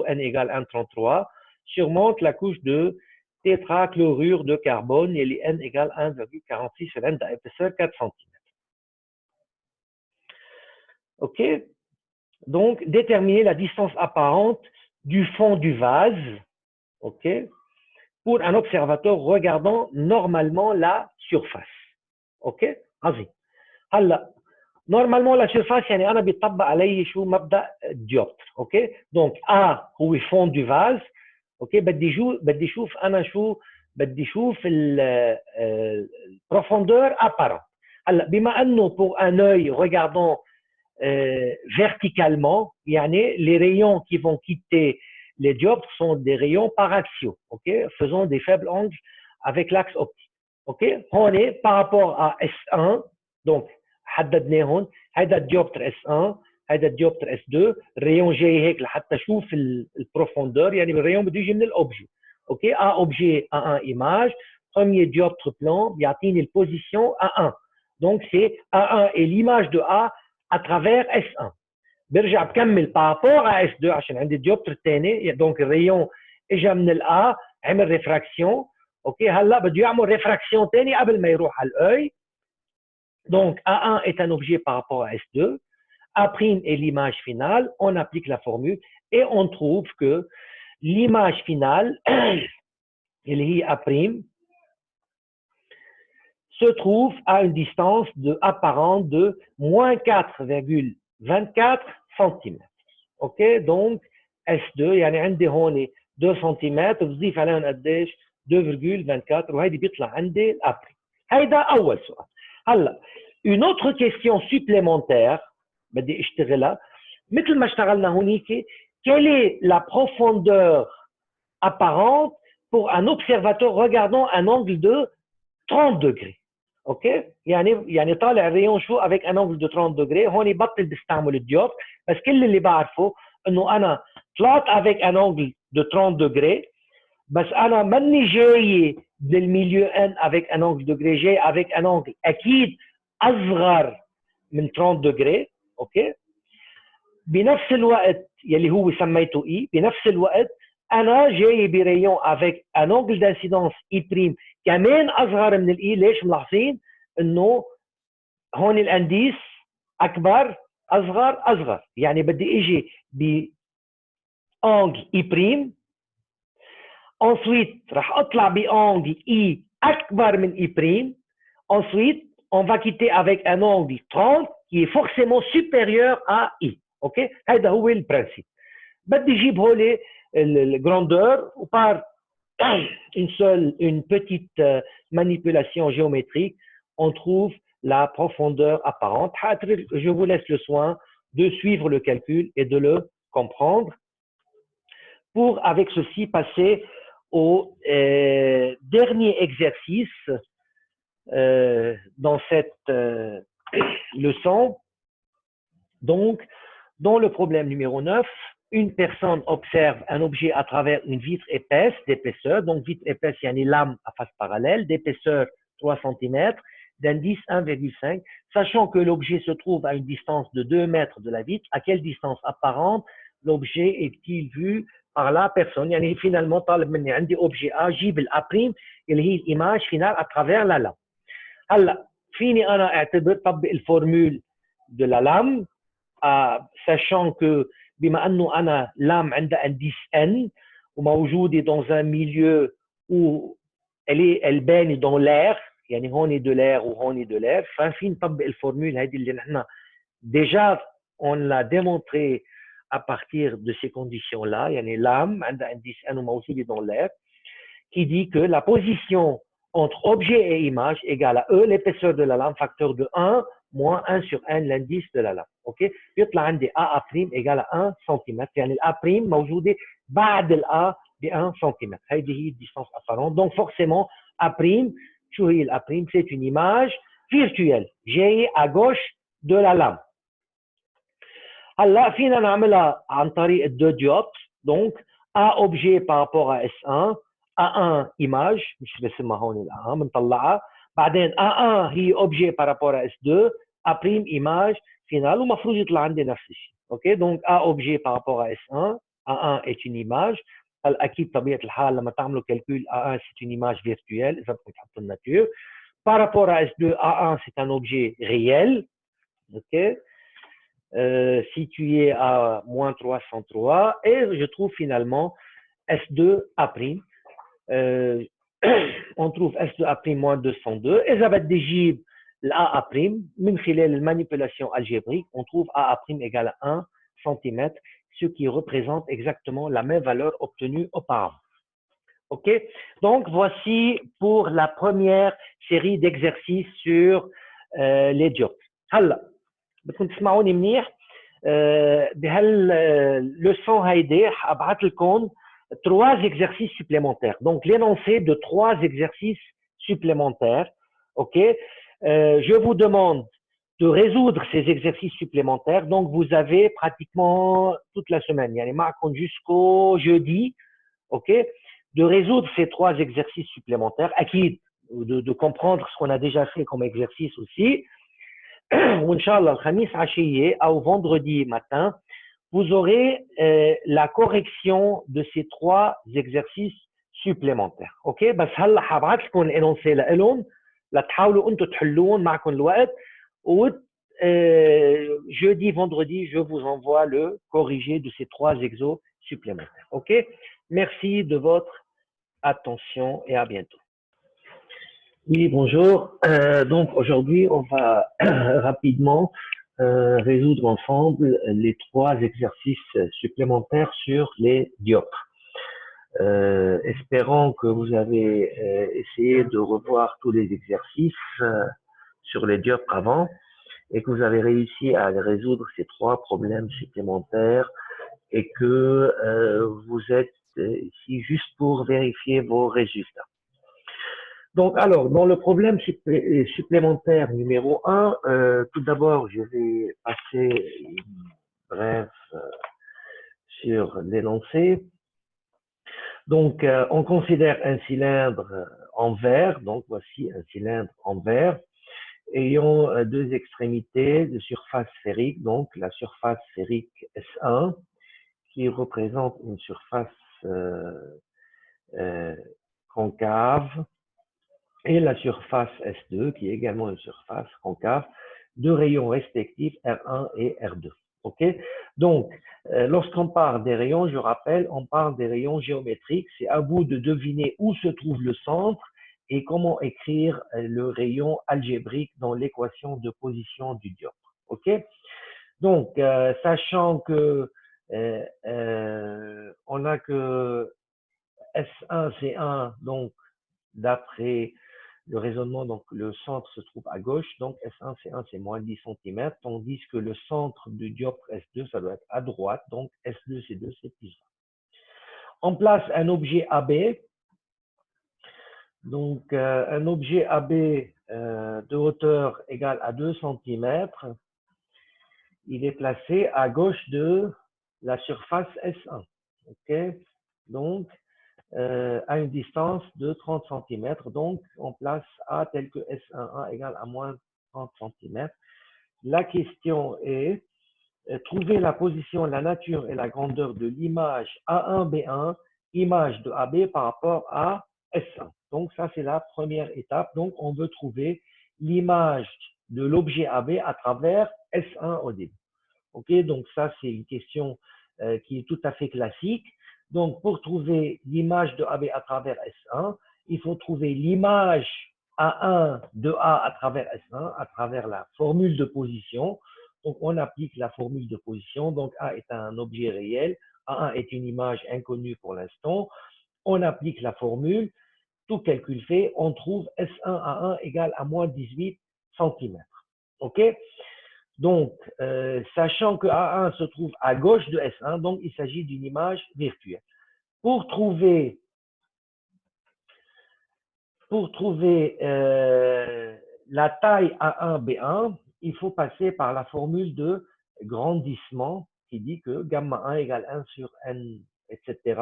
n égale 1,33 surmonte la couche de tétrachlorure de carbone et les n égale 1,46 sur n d'épaisseur 4 cm. Ok, donc déterminer la distance apparente du fond du vase, ok, pour un observateur regardant normalement la surface. ok, عظيم. هلا normalement la surface يعني انا بيطبق علي شو مبدا الديوبتر. ok, donc A هو fond du vase. ok, بدي اشوف انا شو بدي اشوف البروفوندeur apparent. هلا بما انه pour un œil regardant verticalement, les rayons qui vont quitter les dioptres sont des rayons paraxiaux, ok, faisant des faibles angles avec l'axe optique. ok, on est par rapport à S1, donc حددناه هون هذا الديوبتر S1 هذا الديوبتر S2. الريون جاي هيك لحتى اشوف البروفوندور، يعني الريون بده يجي من الاوبجي. اوكي، ان اوبجي ان ايماج premier dioptre plan بيعطيني البوزيشن A1. donc c'est A1 et l'image de A à travers S1. برجع بكمل par rapport à S2 عشان عندي الديوبتر الثاني. donc الريون اجى من الA عمل ريفراكسيون. اوكي، هلا بده يعمل ريفراكسيون ثاني قبل ما يروح على الœil. donc A1 est un objet par rapport à S2. A' est l'image finale, on applique la formule et on trouve que l'image finale, A', se trouve à une distance apparente de moins 4,24 cm. ok, donc S2 يعني عندي هون 2 cm بضيف عليهم قديش 2,24 وهيدي بيطلع عندي الأبريم. هيدا أول سؤال. هلا une autre question supplémentaire بدي اشتغلها مثل ما اشتغلنا هونيك. quelle est la profondeur apparente pour un observateur regardant un angle de 30 degrés. اوكي، يعني طالع الريون شو avec un angle de 30 degrés. هون بطل بستعمل الديوبتر، بس كل اللي بعرفه انه انا طلعت avec un angle de 30 degrés، بس انا ماني جاي بالميليو ان avec un angle de degré، جاي avec un angle اكيد اصغر من 30 degrés. اوكي، بنفس الوقت يلي هو سميته اي، بنفس الوقت انا جاي بريون avec un angle d'incidence I' كمان اصغر من الاي. ليش ملاحظين؟ انه هون الانديس اكبر اصغر اصغر، يعني بدي اجي بانجل اي بريم، ensuite راح اطلع بانجل اي اكبر من اي بريم، ensuite on va quitter avec un angle 30 qui est forcément supérieur à I. OK? هذا هو البرنسيب. بدي اجيب هولي الجراندeur وبار une petite manipulation géométrique, on trouve la profondeur apparente. Je vous laisse le soin de suivre le calcul et de le comprendre pour, avec ceci, passer au dernier exercice dans cette leçon. Donc, dans le problème numéro 9, une personne observe un objet à travers une vitre épaisse d'épaisseur. Donc, vitre épaisse, il y a une lame à face parallèle d'épaisseur 3 cm, d'indice 1,5. Sachant que l'objet se trouve à une distance de 2 mètres de la vitre, à quelle distance apparente l'objet est-il vu par la personne? يعني finalement, طالب مني عندي objet A, جيب الA' اللي هي الإيماج فينال à travers la lame. هلا فيني أنا أعتبر طبق الفورمول de la lame, sachant que بما انه انا لام عندها انديس ان وموجوده dans un milieu où elle baigne dans l'air، يعني هون de l'air وهون de l'air، ففي نطبق الفورمول هذه اللي نحن déjà on l'a démontré à partir de ces conditions là، يعني لام عندها انديس ان وموجوده dans l'air، qui dit que la position entre objet et image égale à E, l'épaisseur de la lame, facteur de 1 moins 1 sur n, l'indice de la lame. OK؟ بيطلع عندي A' égale à 1 cm، يعني الA' موجودة بعد الA ب 1 cm. هذه هي الديستانس apparente. Donc forcément A'، شو هي الA'؟ C'est une image virtuelle جاية à gauche de la lame. هلا فينا نعملها عن طريق الدو ديوبت. Donc A objet par rapport à S1، A1 image مش رسمها هون الA بنطلعها، بعدين A1 هي objet par rapport à S2، A' image finale ومفروض يطلع عندي نفس الشيء. اوكي دونك A objet par rapport à S1، A1 est une image. هلا اكيد طبيعه الحال لما تعملوا calcul A1 c'est une image virtuelle اذا بدكم تحطوا الناتور. Par rapport à S2، A1 c'est un objet réel. OK situé à moins 303 et je trouve finalement S2A'. On trouve S2A' moins 202. إذا بدي أجيب الA' من خلال المانipulation algébrique, on trouve A' égale à 1 cm, ce qui représente exactement la même valeur obtenue auparavant. OK? Donc, voici pour la première série d'exercices sur les dioptres. هلا بدكم تسمعوني منيح. بهالleçon هيدي حابعث لكم 3 exercices supplémentaires. Donc, l'énoncé de 3 exercices supplémentaires. OK? Je vous demande de résoudre ces exercices supplémentaires. Donc, vous avez pratiquement toute la semaine, يعني معكم jusqu'au jeudi, OK? De résoudre ces 3 exercices supplémentaires. أكيد de comprendre ce qu'on a déjà fait comme exercice aussi. Inch'Allah, le khamis عشية أو vendredi matin, vous aurez la correction de ces 3 exercices supplémentaires. OK؟ بس هلا حابعث لكم الانونسي لهم لتحاولوا انتم تحلوهم معكم الوقت و jeudi, vendredi, je vous envoie le corrigé de ces 3 exos supplémentaires. OK? Merci de votre attention et à bientôt. Oui, bonjour. Donc aujourd'hui, on va rapidement résoudre ensemble les 3 exercices supplémentaires sur les dioptres. Espérons que vous avez essayé de revoir tous les exercices sur les dioptres avant et que vous avez réussi à résoudre ces 3 problèmes supplémentaires et que vous êtes ici juste pour vérifier vos résultats. Donc, alors, dans le problème supplémentaire numéro 1, tout d'abord, je vais passer une brève sur l'énoncé. Donc, on considère un cylindre en verre. Donc, voici un cylindre en verre ayant 2 extrémités de surface sphérique. Donc, la surface sphérique S1 qui représente une surface concave et la surface S2, qui est également une surface concave, de rayons respectifs R1 et R2. OK? Donc, lorsqu'on parle des rayons, je rappelle, on parle des rayons géométriques. C'est à vous de deviner où se trouve le centre et comment écrire le rayon algébrique dans l'équation de position du dioptre. OK? Donc, sachant que on a que S1, C1, donc d'après le raisonnement, donc le centre se trouve à gauche, donc S1, C1, c'est moins 10 cm, tandis que le centre du dioptre S2, ça doit être à droite, donc S2, C2, c'est plus 20. On place un objet AB, donc un objet AB de hauteur égale à 2 cm, il est placé à gauche de la surface S1. OK? Donc, à une distance de 30 cm. Donc, on place A tel que S11 égale à moins 30 cm. La question est, trouver la position, la nature et la grandeur de l'image A1-B1, image de AB par rapport à S1. Donc, ça, c'est la première étape. Donc, on veut trouver l'image de l'objet AB à travers S1 au début. OK, donc ça, c'est une question qui est tout à fait classique. Donc, pour trouver l'image de AB à travers S1, il faut trouver l'image A1 de A à travers S1 à travers la formule de position. Donc, on applique la formule de position. Donc, A est un objet réel. A1 est une image inconnue pour l'instant. On applique la formule. Tout calcul fait, on trouve S1A1 égale à moins 18 cm. OK? Donc, sachant que A1 se trouve à gauche de S1, donc il s'agit d'une image virtuelle. Pour trouver la taille A1-B1, il faut passer par la formule de grandissement qui dit que gamma 1 égale 1 sur n, etc.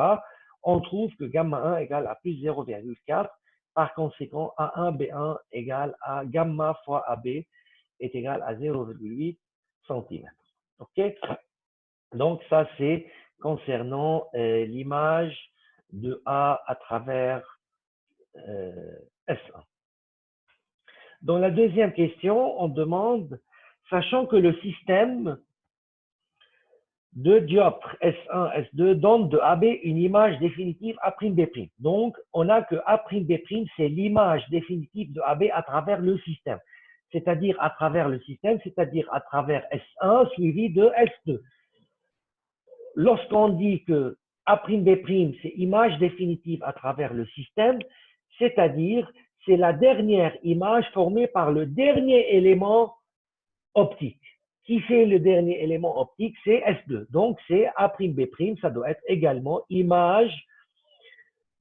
On trouve que gamma 1 égale à plus 0,4. Par conséquent, A1-B1 égale à gamma fois AB est égal à 0,8 cm. OK? Donc, ça, c'est concernant l'image de A à travers S1. Dans la deuxième question, on demande, sachant que le système de dioptres S1, S2 donne de AB une image définitive A'B'. Donc, on a que A'B', c'est l'image définitive de AB à travers le système. C'est-à-dire à travers le système, c'est-à-dire à travers S1 suivi de S2. Lorsqu'on dit que A'B', c'est image définitive à travers le système, c'est-à-dire c'est la dernière image formée par le dernier élément optique. Qui fait le dernier élément optique? C'est S2. Donc, c'est A'B', ça doit être également image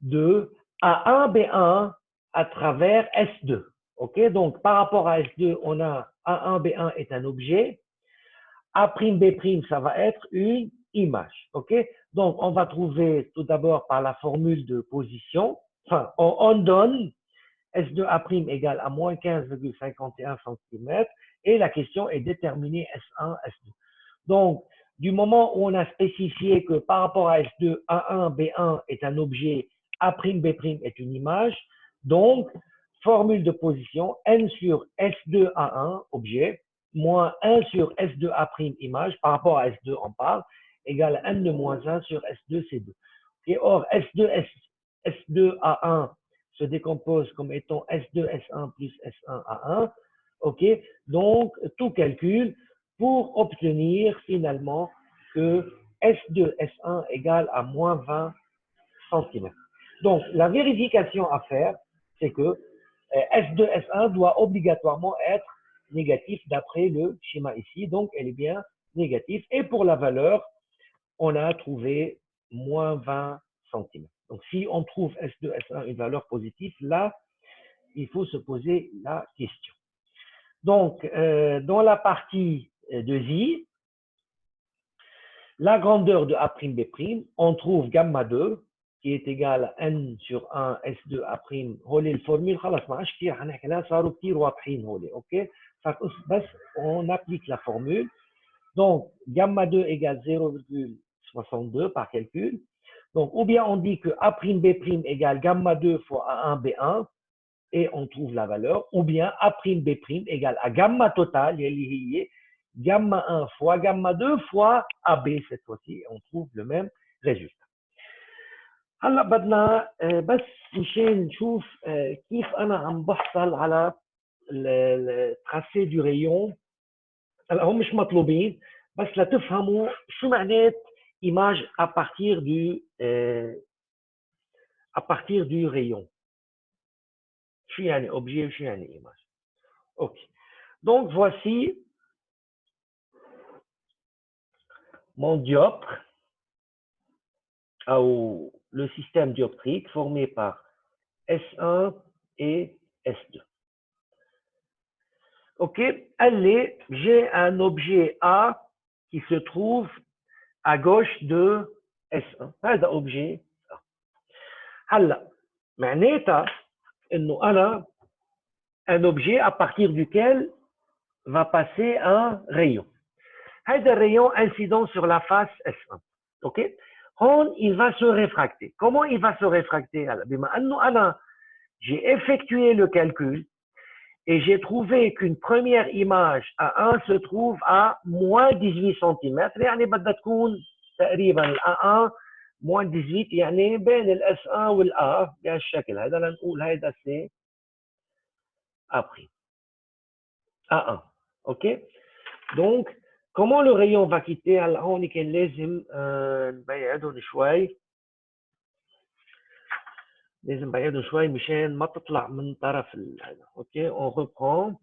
de A1B1 à travers S2. OK? Donc, par rapport à S2, on a A1B1 est un objet. A'B', ça va être une image. OK? Donc, on va trouver tout d'abord par la formule de position. Enfin, on donne S2A' égale à moins 15,51 cm et la question est déterminée S1, S2. Donc, du moment où on a spécifié que par rapport à S2, A1, B1 est un objet, A'B' est une image, donc, formule de position, N sur S2A1, objet, moins 1 sur S2A', image, par rapport à S2, on parle, égale N de moins 1 sur S2C2. Et or, S2A1 se décompose comme étant S2, S1 plus S1, A1. OK? Donc, tout calcul pour obtenir finalement que S2, S1 égale à moins 20 cm. Donc, la vérification à faire, c'est que S2, S1 doit obligatoirement être négatif d'après le schéma ici. Donc, elle est bien négative. Et pour la valeur, on a trouvé moins 20 cm. Donc, si on trouve S2, S1 une valeur positive, là, il faut se poser la question. Donc, dans la partie de J, la grandeur de A'B', on trouve gamma 2 qui est égal à n sur 1 S2A'. هولي الفورمule خلاص ما عادش كتير حنحكي لها صاروا كتير واضحين هولي اوكي بس on applique la formule. Donc gamma 2 égale 0,62 par calcul. Donc ou bien on dit que A'B' égale gamma 2 fois A1 B1 et on trouve la valeur, ou bien A', B' égale à gamma total, gamma 1 fois gamma 2 fois AB cette fois-ci, et on trouve le même résultat. هلا بدنا بس مشان نشوف كيف انا عم بحصل على التراسي دو ريون. هلا هم مش مطلوبين بس لتفهموا شو معنات image à partir du rayon. شو يعني objet وشو يعني image. OK. Donc voici mon dioptre ou le système dioptrique formé par S1 et S2. OK, allez, j'ai un objet A qui se trouve à gauche de S1. هذا objet A. هلا معناتها انه انا un objet à partir duquel va passer un rayon. هذا rayon incident sur la face S1. OK? Il va se réfracter. Comment il va se réfracter? بما انه انا j'ai effectué le calcul et j'ai trouvé qu'une première image à 1 se trouve à moins 18 cm. يعني بدها تكون تقريبا ال A1 moins 18 يعني بين ال S1 وال A بهالشكل هذا. لنقول هيدا c'est A'. A1. OK? Donc, comment le rayon va quitter? هلا هون كان لازم نبعدهم شوي. لازم نبعدهم شوي مشان ما تطلع من طرف هذا. OK? On reprend.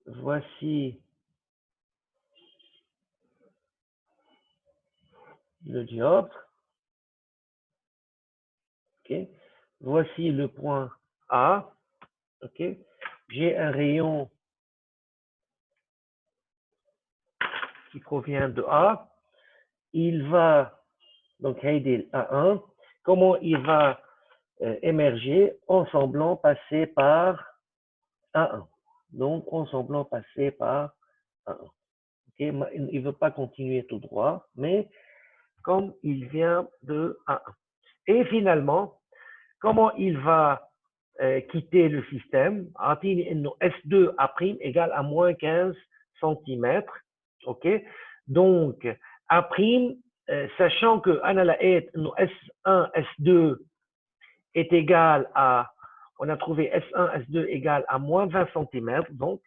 Voici le dioptre. OK. Voici le point A. OK. J'ai un rayon qui provient de A. Il va, donc A1, comment il va émerger en semblant passer par A1. Donc, en semblant passer par A1. Okay? Il ne veut pas continuer tout droit, mais comme il vient de A1. Et finalement, comment il va quitter le système? S2 A' égale à moins 15 cm. OK? Donc, A', sachant que S1, S2 est égal à, on a trouvé S1, S2 égal à moins 20 cm. Donc,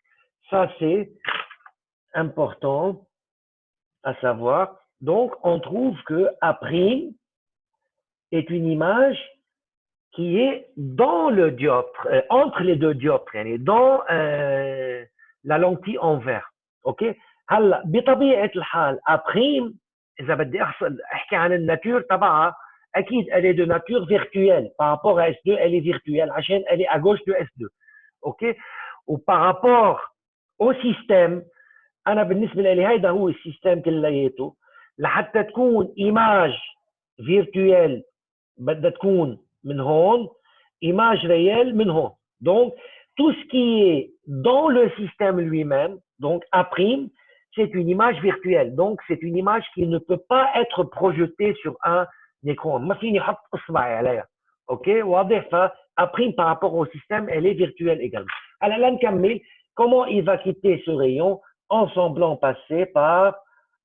ça, c'est important à savoir. Donc, on trouve que A' est une image qui est dans le dioptre, entre les deux dioptres, يعني dans la lentille en verre. OK? هلا بطبيعة الحال A', إذا بدي أحكي عن الناتور تبعها أكيد elle est de nature virtuelle. Par rapport à S2, elle est virtuelle عشان elle est à gauche de S2. OK? وبار rapport au système أنا بالنسبة لي هيدا هو السيستم كلياته. لحتى تكون image virtuelle بدها تكون من هون, image réelle من هون. Donc, tout ce qui est dans le système lui-même, donc A', c'est une image virtuelle. Donc, c'est une image qui ne peut pas être projetée sur un écran. ما فيني احط اصبعي عليها. OK? واضح؟ فA' par rapport au système, elle est virtuelle également. Alors là, نكمل. Comment il va quitter ce rayon? En semblant passer par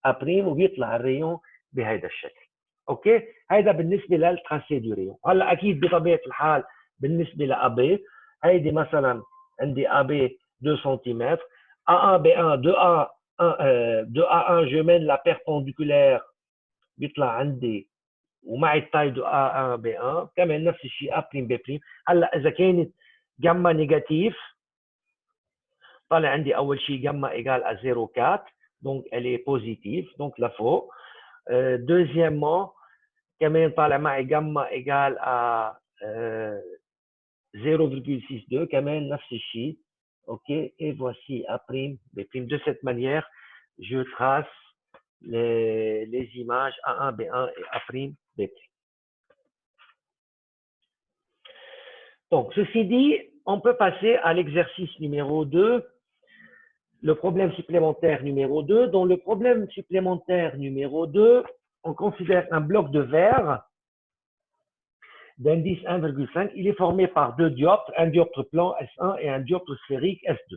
A' وبيطلع الريون بهذا الشكل. اوكي هيدا بالنسبه للتراسي دو ريون. هلا اكيد بطبيعه الحال بالنسبه لA', هيدي مثلا عندي A', 2 cm, A1, B1, 2A1 je mène la perpendiculaire بيطلع عندي ومعي التاي دو A1 B1 كمان نفس الشيء A', B'. هلا اذا كانت جاما نيجاتيف طالع عندي اول شيء جاما ايجال à 0,4 donc elle est positive donc لفوق. Deuxièmement, كمان طالع معي جاما égal à 0,62 كمان نفس الشيء. OK, et voici A', B'. De cette manière, je trace les images A1, B1 et A', B'. Donc, ceci dit, on peut passer à l'exercice numéro 2, le problème supplémentaire numéro 2. Dans le problème supplémentaire numéro 2, on considère un bloc de verre d'indice 1,5, il est formé par deux dioptres, un dioptre plan S1 et un dioptre sphérique S2.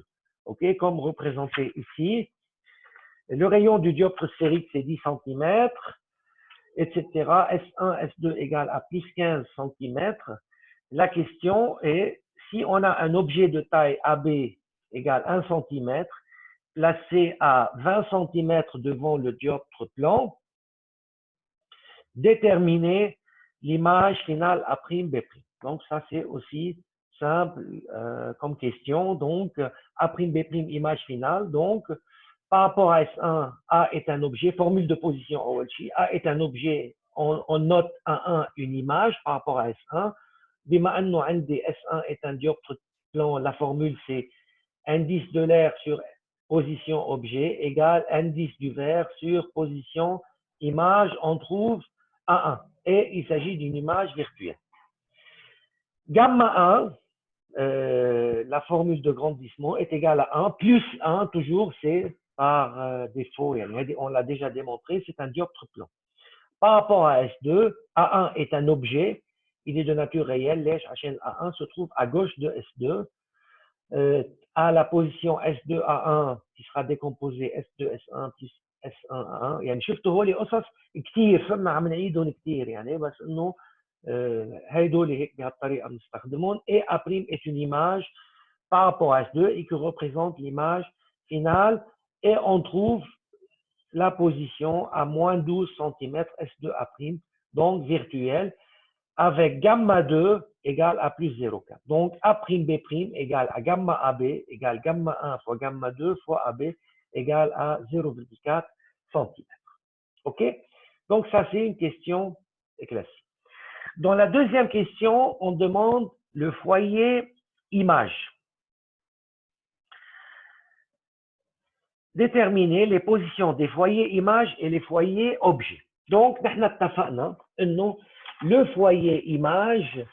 OK, comme représenté ici. Le rayon du dioptre sphérique, c'est 10 cm, etc. S1, S2 égale à plus 15 cm. La question est, si on a un objet de taille AB égale 1 cm, placé à 20 cm devant le dioptre plan, déterminer l'image finale A', B'. Donc, ça, c'est aussi simple comme question. Donc, A', B', image finale. Donc, par rapport à S1, A est un objet, formule de position Awalchi, A est un objet, on note à 1 une image par rapport à S1. Bima anno andi S1 est un dioptre plan, la formule c'est indice de l'air sur position objet égale indice du verre sur position image, on trouve A1. Et il s'agit d'une image virtuelle. Gamma 1, la formule de grandissement est égale à 1, plus 1, toujours, c'est par défaut, on l'a déjà démontré, c'est un dioptre plan. Par rapport à S2, A1 est un objet, il est de nature réelle, l'èche HN A1 se trouve à gauche de S2, à la position S2 A1 qui sera décomposé S2 S1 plus S1 A1. يعني شفتوا هولي قصص كثير فما عم نعيدهم كثير يعني بس انه هيدول هيك بهالطريقه بنستخدمهم. Et A' est une image par rapport à S2 et qui représente l'image finale et on trouve la position à moins 12 cm S2A', donc virtuelle, avec gamma 2 égale à plus 0,4. Donc, A'B' égale à gamma AB égale gamma 1 fois gamma 2 fois AB égale à 0,4 cm. OK? Donc, ça, c'est une question classique. Dans la deuxième question, on demande le foyer image. Déterminer les positions des foyers images et les foyers objets. Donc, nous avons اتفقنا le foyer image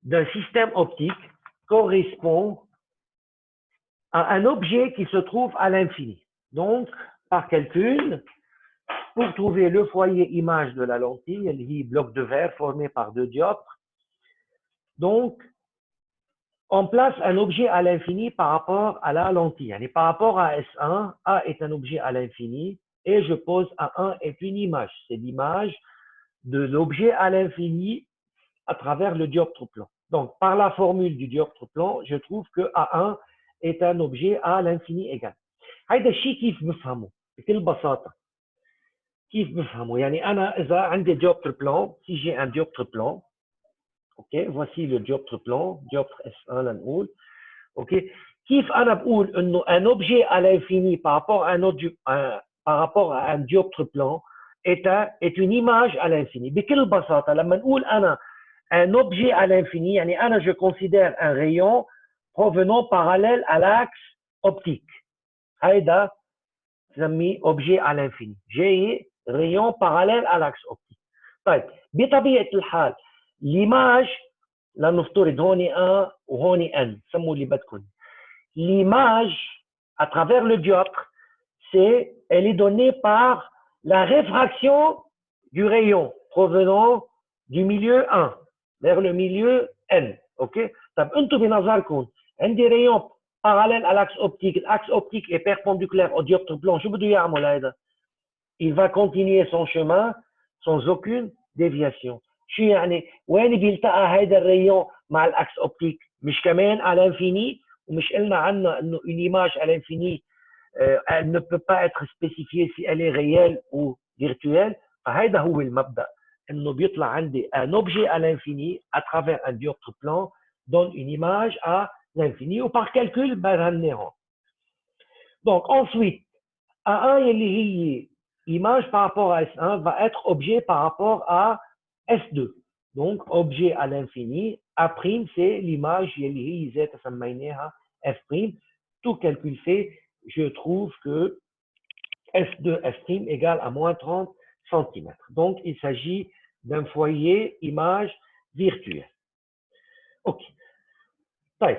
d'un système optique correspond à un objet qui se trouve à l'infini. Donc, par calcul, pour trouver le foyer image de la lentille, le bloc de verre formé par deux dioptres, donc, on place un objet à l'infini par rapport à la lentille. Et par rapport à S1, A est un objet à l'infini et je pose A1 est une image. C'est l'image de l'objet à l'infini à travers le dioptre plan. Donc, par la formule du dioptre plan, je trouve que A1 est un objet à l'infini égal. هيدا الشيء كيف بفهمه بكل بساطة. كيف بفهمه؟ يعني أنا إذا عندي dioptre plan, si j'ai un dioptre plan, OK, voici le dioptre plan, dioptre S1 لنقول. OK, كيف أنا بقول إنه un objet à l'infini par rapport à un dioptre plan est une image à l'infini. بكل بساطة لما نقول أنا un objet à l'infini, يعني أنا je considère un rayon provenant parallèle à l'axe optique. هيدا بسميه objet à l'infini. جاي rayon parallèle à l'axe optique. طيب بطبيعة الحال l'image لنفترض هوني 1 وهوني n سموا اللي بدكم. L'image à travers le dioptre, elle est donnée par la réfraction du rayon provenant du milieu 1 vers le milieu N. OK? طب انتم بنظركم عندي rayon parallèle à l'axe optique. L'axe optique est perpendiculaire au dioptre blanc. شو بده يعمل هذا؟ Il va continuer son chemin sans aucune déviation. شو يعني؟ وين بيلتقى هذا الريون مع الاكس اوبتيك؟ مش كمان à l'infini ومش قلنا عنها انه une image à l'infini elle ne peut pas être spécifiée si elle est réelle ou virtuelle. فهذا هو المبدأ. انه بيطلع عندي un objet à l'infini à travers un dioptre plan donne une image à l'infini ou par calcul برهناهم. Donc ensuite A1 اللي هي image par rapport à S1 va être objet par rapport à S2. Donc objet à l'infini, A' c'est l'image اللي هي ذات سميناها F'. Tout calcul fait, je trouve que S2 F' égale à moins 30 cm. Donc il s'agit d'un foyer image virtuel. OK. طيب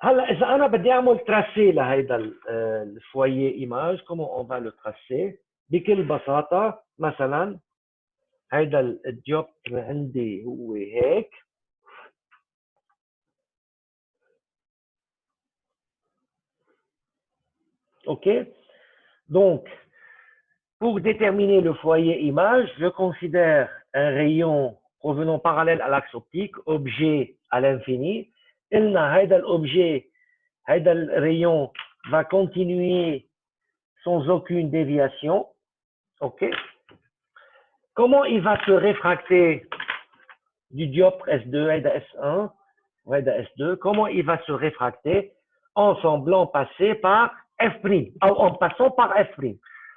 هلا اذا انا بدي اعمل تراسي لهيدا الفويي ايماج comment on va le tracer بكل بساطه مثلا هيدا الديوبتر عندي هو هيك. OK? Donc, pour déterminer le foyer image, je considère un rayon provenant parallèle à l'axe optique, objet à l'infini. L'objet, le rayon va continuer sans aucune déviation. OK? Comment il va se réfracter du dioptre S2, S1, S2? Comment il va se réfracter? En semblant passer par F', ou en passant par F'.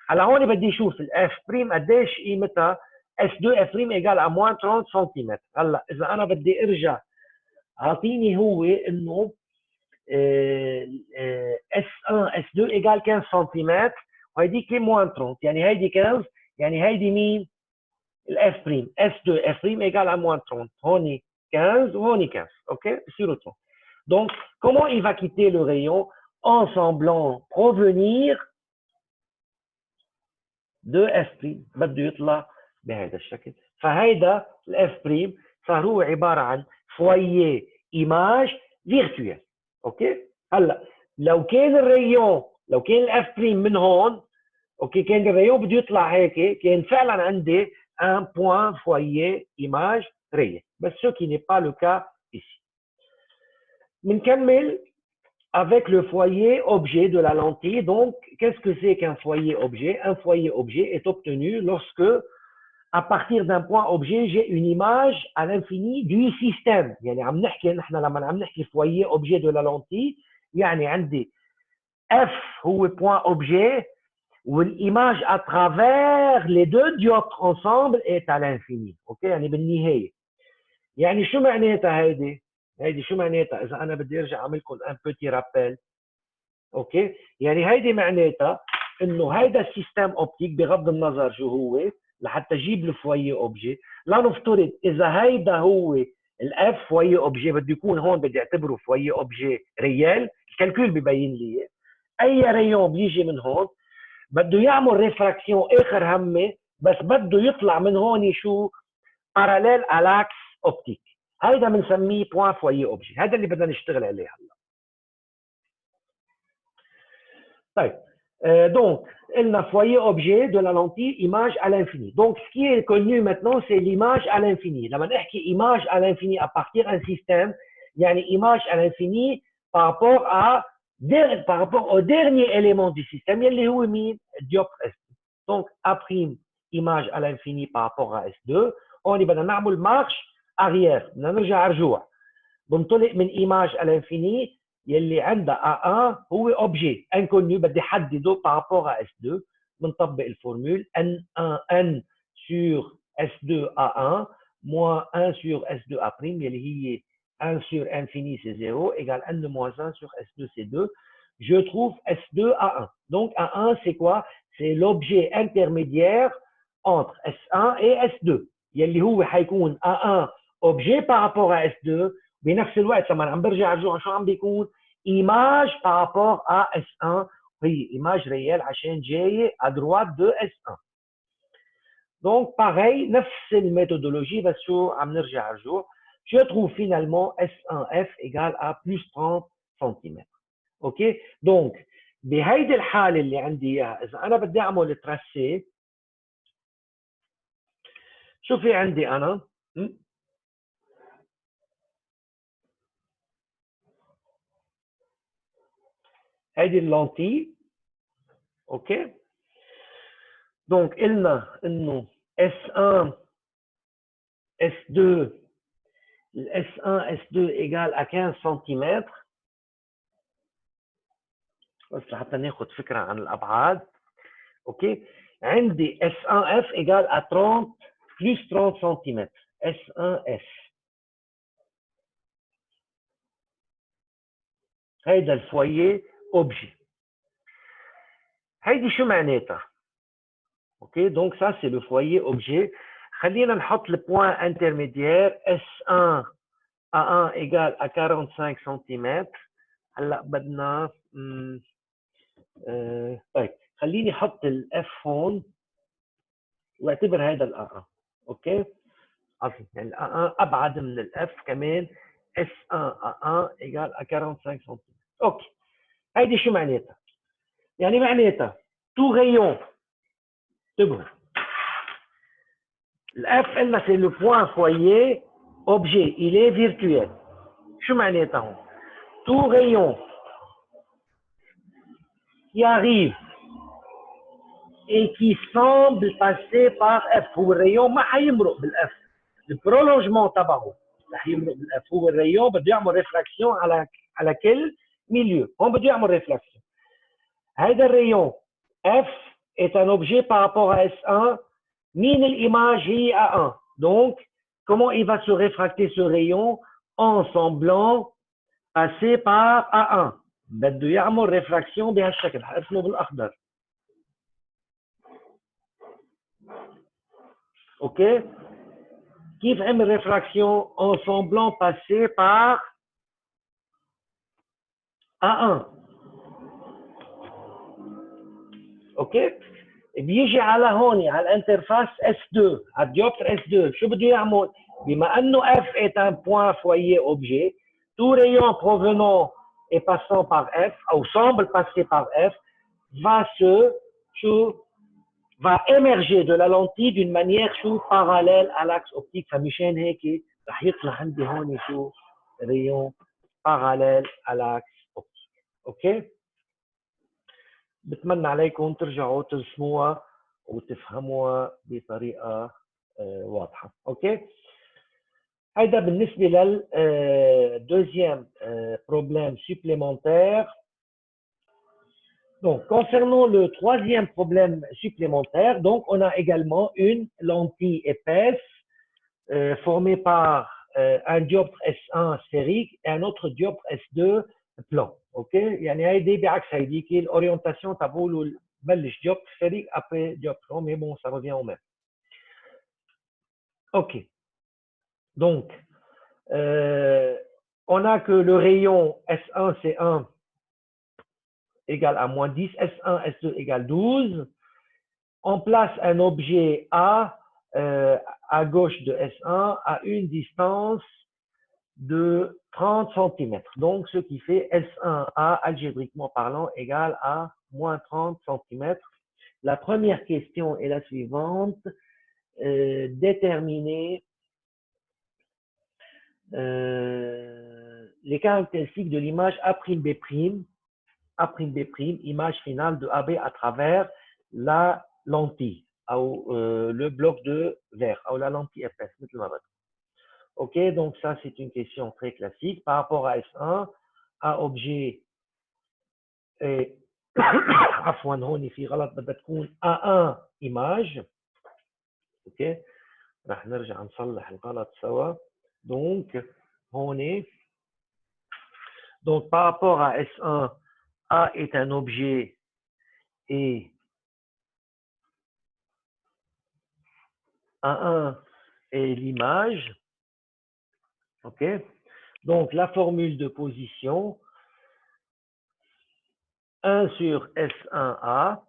Alors, on بدي نشوف ال F' قديش قيمتها S2 F' égale à moins 30 سم. هلا إذا أنا بدي أرجع أعطيني هو إنه S1 S2 égale 15 سم وهيديك moins 30 يعني هيدي 15 يعني هيدي مين؟ الF'. S2 F' égale à moins 30. هوني 15 وهوني 15. OK? Sur le temps. Donc, comment il va quitter le rayon? En semblant provenir de F'. بده يطلع بهذا الشكل. فهيدا الF' صار هو عبارة عن foyer image virtuel. OK؟ هلا لو كان الريون لو كان الF' من هون OK كان الريون بده يطلع هيك كان فعلا عندي un point foyer image réel. Mais ce qui n'est pas le cas ici. Minkamel avec le foyer objet de la lentille. Donc, qu'est-ce que c'est qu'un foyer objet? Un foyer objet est obtenu lorsque, à partir d'un point objet, j'ai une image à l'infini du système. يعني عم نحكي نحن لما عم نحكي foyer objet de la lentille يعني عندي F هو point objet والimage à travers les deux dioptres ensemble est à l'infini. OK يعني بالنهايه يعني شو معناتها هيدي شو معناتها اذا انا بدي ارجع اعمل لكم ان بوتي رابيل. اوكي يعني هيدي معناتها انه هيدا السيستم اوبتيك بغض النظر شو هو لحتى اجيب الفويه اوبجي. لا نفترض اذا هيدا هو الاف فويه اوبجي بده يكون هون بدي اعتبره فويه اوبجي ريال. الكالكول ببين لي اي ريون بيجي من هون بده يعمل ريفراكسيون اخر همه بس بده يطلع من هون شو باراليل à l'axe اوبتيك. هيدا بنسميه بوان فويه اوبجي. هذا اللي بدنا نشتغل عليه هلا. طيب donc il a foyer objet de la lentille image à l'infini. Donc ce qui est connu maintenant c'est l'image à l'infini. لما نحكي image à l'infini à partir d'un système يعني image à l'infini par rapport au dernier élément du système اللي هو مين؟ dioptre S. Donc A' image à l'infini par rapport à S2. هون بدنا نعمل مارش arrière بدنا نرجع رجوع. بنطلق من image à l'infini يلي عندها A1 هو objet inconnu بدي حدده par rapport à S2. بنطبق الفورمول N1 sur S2 A1 moins 1 sur S2 A' يلي هي 1 sur infini c'est 0 égale N moins 1 sur S2 c'est 2. Je trouve S2 A1. Donc A1 c'est quoi? C'est l'objet intermédiaire entre S1 et S2 يلي هو حيكون A1 objet par rapport à S2 بنفس الوقت لما عم برجع رجوع شو عم بيكون image par rapport à S1 هي image réelle عشان جايه à droite de S1. Donc pareil نفس الميثودولوجي بس شو عم نرجع رجوع. Je trouve finalement S1F égale à plus 30 cm. OK donc بهيدي الحاله اللي عندي اياها اذا انا بدي اعمل تراسي شو في عندي انا هيدي اللونتي. OK donc قلنا انه S1 S2 S1 S2 égale à 15 cm بس حتى ناخذ فكره عن الابعاد. OK عندي S1F égale à 30 plus 30 cm. S1F هيدا الفوييه اوبجي. هيدي شو معناتها؟ OK donc ça c'est le foyer objet. خلينا نحط le point intermédiaire S1 A1 égale à 45 cm. هلا بدنا طيب خليني احط الاف هون واعتبر هذا الA1. اوكي عظيم يعني ال A1 ابعد من الاف كمان S1 A1 égale à 45 سنتيمتر. اوكي هيدي شو معناتها؟ يعني معناتها تو rayon انتبهوا الاف قلنا سي لو بوين فويي objet il est virtuel. شو معناتها هون؟ tout rayon qui arrive et qui semble passer par F هو الريون ما حيمرق بالاف البرولونجمون تبعه رح يمرق بالاف هو الريون بده يعمل ريفراكسيون على كل ميليو هون بده يعمل ريفراكسيون هذا الريون F est un objet par rapport à S1 مين الإيماج هي A1 donc comment il va se réfracter ce rayon en semblant passer par A1 بده يعمل ريفراكسيون بهالشكل حارسمه بالاخضر اوكي كيف عمل ريفراكسيون en semblant passer par A1 اوكي بيجي على هون على الانترفاس S2 على الديوبتر S2 شو بده يعمل بما انه F est un point foyer objet tout rayon provenant et passant par F ou semble passer par F va émerger de la lentille d'une manière parallèle à l'axe optique فمشان هيك رح يطلع عندي هون شو rayon parallèle à l'axe optique اوكي بتمنى عليكم ترجعوا ترسموها وتفهموها بطريقه واضحه اوكي هذا بالنسبه لل deuxième problème supplémentaire. Donc, concernant le troisième problème supplémentaire, donc on a également une lentille épaisse formée par un dioptre S1 sphérique et un autre dioptre S2 plan. OK? يعني هيدي بعكس هيدي qui l'orientation تبعه بلش dioptre sphérique après dioptre rond, mais bon, ça revient au même. OK. Donc, on a que le rayon S1, C1 égale à moins 10, S1, S2 égale 12. On place un objet A à gauche de S1 à une distance de 30 cm. Donc, ce qui fait S1A, algébriquement parlant, égale à moins 30 cm. La première question est la suivante. Déterminer les caractéristiques de l'image A'B', image finale de AB à travers la lentille ou le bloc de verre ou la lentille épaisse. Ok, donc ça c'est une question très classique par rapport à S1 à objet et عفوا هون في غلط بدها تكون A1 image. ok رح نرجع نصلح الغلط سوا. donc هون donc par rapport à S1 A est un objet et A1 est l'image. OK? Donc, la formule de position, 1 sur S1A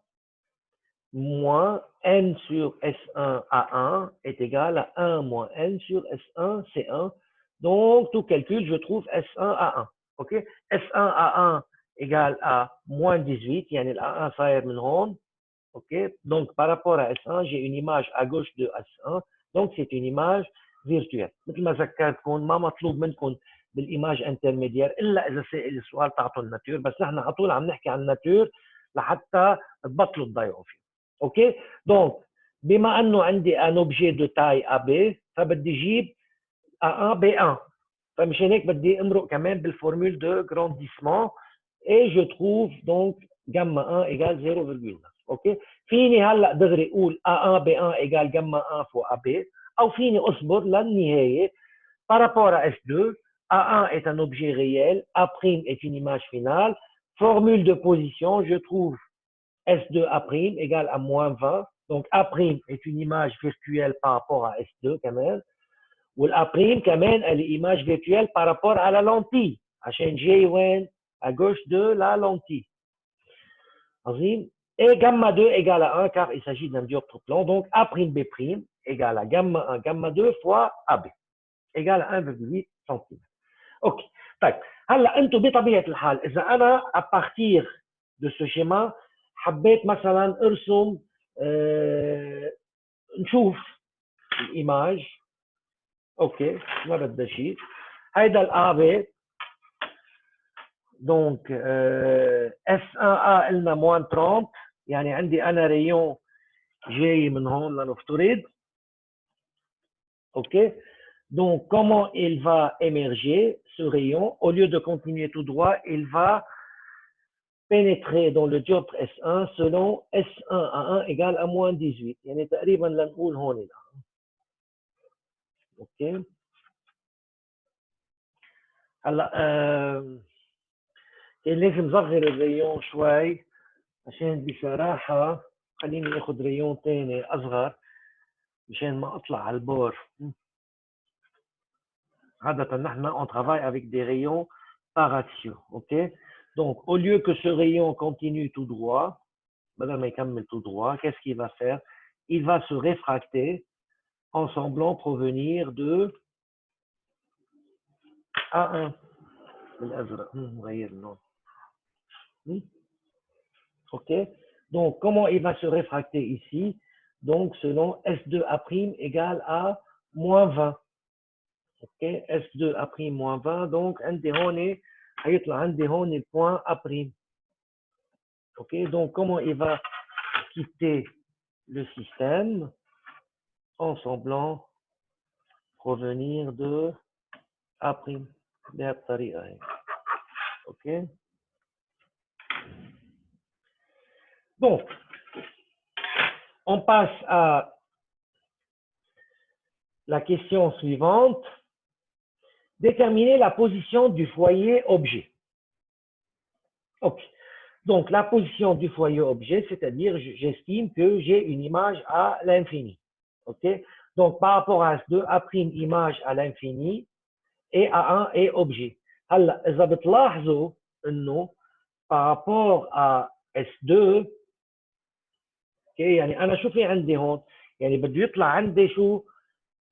moins N sur S1A1 est égal à 1 moins N sur S1C1. Donc, tout calcul, je trouve S1A1. OK? S1A1 égale à moins 18, يعني الA1 صاير من هون. OK? Donc, par rapport à S1, j'ai une image à gauche de S1. Donc, c'est une image virtuelle. مثل ما ذكرتكم ما مطلوب منكم بالإيماج انترميديير إلا إذا سئل السؤال تعطوا الناتور، بس نحن على طول عم نحكي عن الناتور لحتى تبطلوا تضيعوا فيه. OK? Donc, بما أنه عندي un objet de taille AB فبدي أجيب A1 B1. فمشان هيك بدي أمرق كمان بالفورمule de grandissement et je trouve donc gamma 1 égale 0,9. OK? فيني هلا دغري اقول A1 B1 égale gamma 1 fois AB او فيني اصبر للنهايه. Par rapport à S2, A1 est un objet réel, A' est une image finale. Formule de position, je trouve S2A' égale à moins 20. Donc A' est une image virtuelle par rapport à S2 quand même. Ou l'A' quand même, elle est image virtuelle par rapport à la lentille. عشان J وين à gauche de la lentille. عظيم. Et gamma 2 égale à 1 car il s'agit d'un dioptre plan. Donc A', B'. égale à gamma 1, gamma 2 fois AB égale à 1,8 cm. اوكي طيب هلا انتم بطبيعه الحال اذا انا à partir de ce schéma حبيت مثلا ارسم نشوف الايماج اوكي ما بدها شيء هيدا الاب دونك S1A قلنا موان 30 يعني عندي انا ريون جاي من هون لنفترض ok donc comment il va émerger ce rayon au lieu de continuer tout droit il va pénétrer dans le dioptre S1 selon S1A1 égale à moins 18 يعني تقريبا لنقول هون الان اوكي هلا كان لازم صغر الريون شوي عشان بصراحة خليني اخذ ريون ثاني اصغر مشان ما اطلع على البور عادة نحن on travaille avec des rayons par action ok donc au lieu que ce rayon continue tout droit بدل ما يكمل tout droit qu'est-ce qu'il va faire il va se réfracter en semblant provenir de A1 بالازرق نغير اللون ok donc comment il va se réfracter ici donc selon S2A' égale à moins 20 ok S2A' moins 20 donc عندي هون هيطلع عندي هون البوint A'. ok donc comment il va quitter le système en semblant provenir de A'. بهذه الطريقة هي. ok donc on passe à la question suivante. Déterminer la position du foyer objet. Ok. Donc, la position du foyer objet, c'est-à-dire, j'estime que j'ai une image à l'infini. Ok. Donc, par rapport à S2, A' image à l'infini et A1 est objet. هلا إذا بتلاحظوا إنه par rapport à S2 اوكي يعني أنا شو في عندي هون؟ يعني بده يطلع عندي شو؟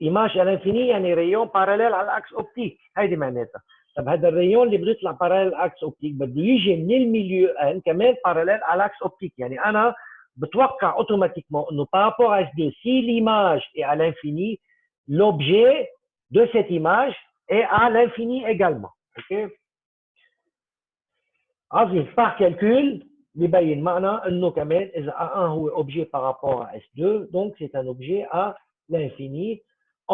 ايماج على الانفيني يعني ريون باراليل على الاكس اوبتيك هيدي معناتها طب هذا الريون اللي بده يطلع باراليل على الاكس اوبتيك بده يجي من الميليو ان كمان باراليل على الاكس اوبتيك يعني انا بتوقع اوتوماتيكمون انه بارابور à S2 si l'image est à l'infini l'objet de cette image est à l'infini également ok عظيم par calcul ببين معنى انه كمان اذا A1 هو objet par rapport à S2 donc c'est un objet à l'infini.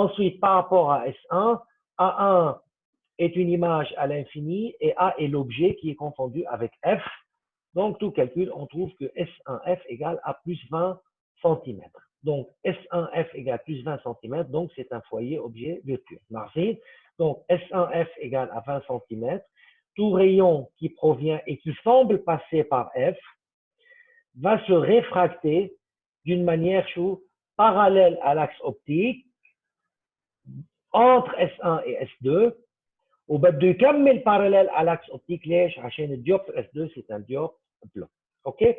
Ensuite, par rapport à S1, A1 est une image à l'infini et A est l'objet qui est confondu avec F. Donc, tout calcul, on trouve que S1F égale à plus 20 cm. Donc, S1F égale plus 20 cm. Donc, c'est un foyer objet virtuel. Merci. Donc, S1F égale à 20 cm. Tout rayon qui provient et qui semble passer par F va se réfracter d'une manière parallèle à l'axe optique entre S1 et S2 وبده يكمل parallèle à l'axe optique ليش؟ عشان الديوبتر S2 c'est un dioptre blanc. اوكي؟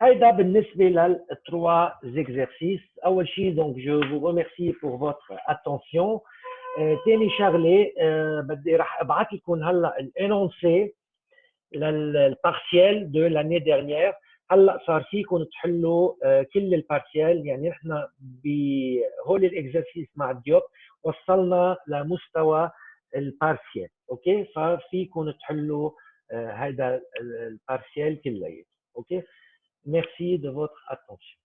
هيدا بالنسبة للتروا exercices. أول شيء donc je vous remercie pour votre attention. تاني شغلة بدي رح ابعث لكم هلا الانونسي للبارسيال de l'année dernière. هلا صار فيكم تحلوا كل البارسيال يعني نحن بهول الاكزرسيس مع الديوب وصلنا لمستوى البارسيال اوكي ففيكم تحلوا هذا البارسيال كلياته اوكي ميرسي de votre attention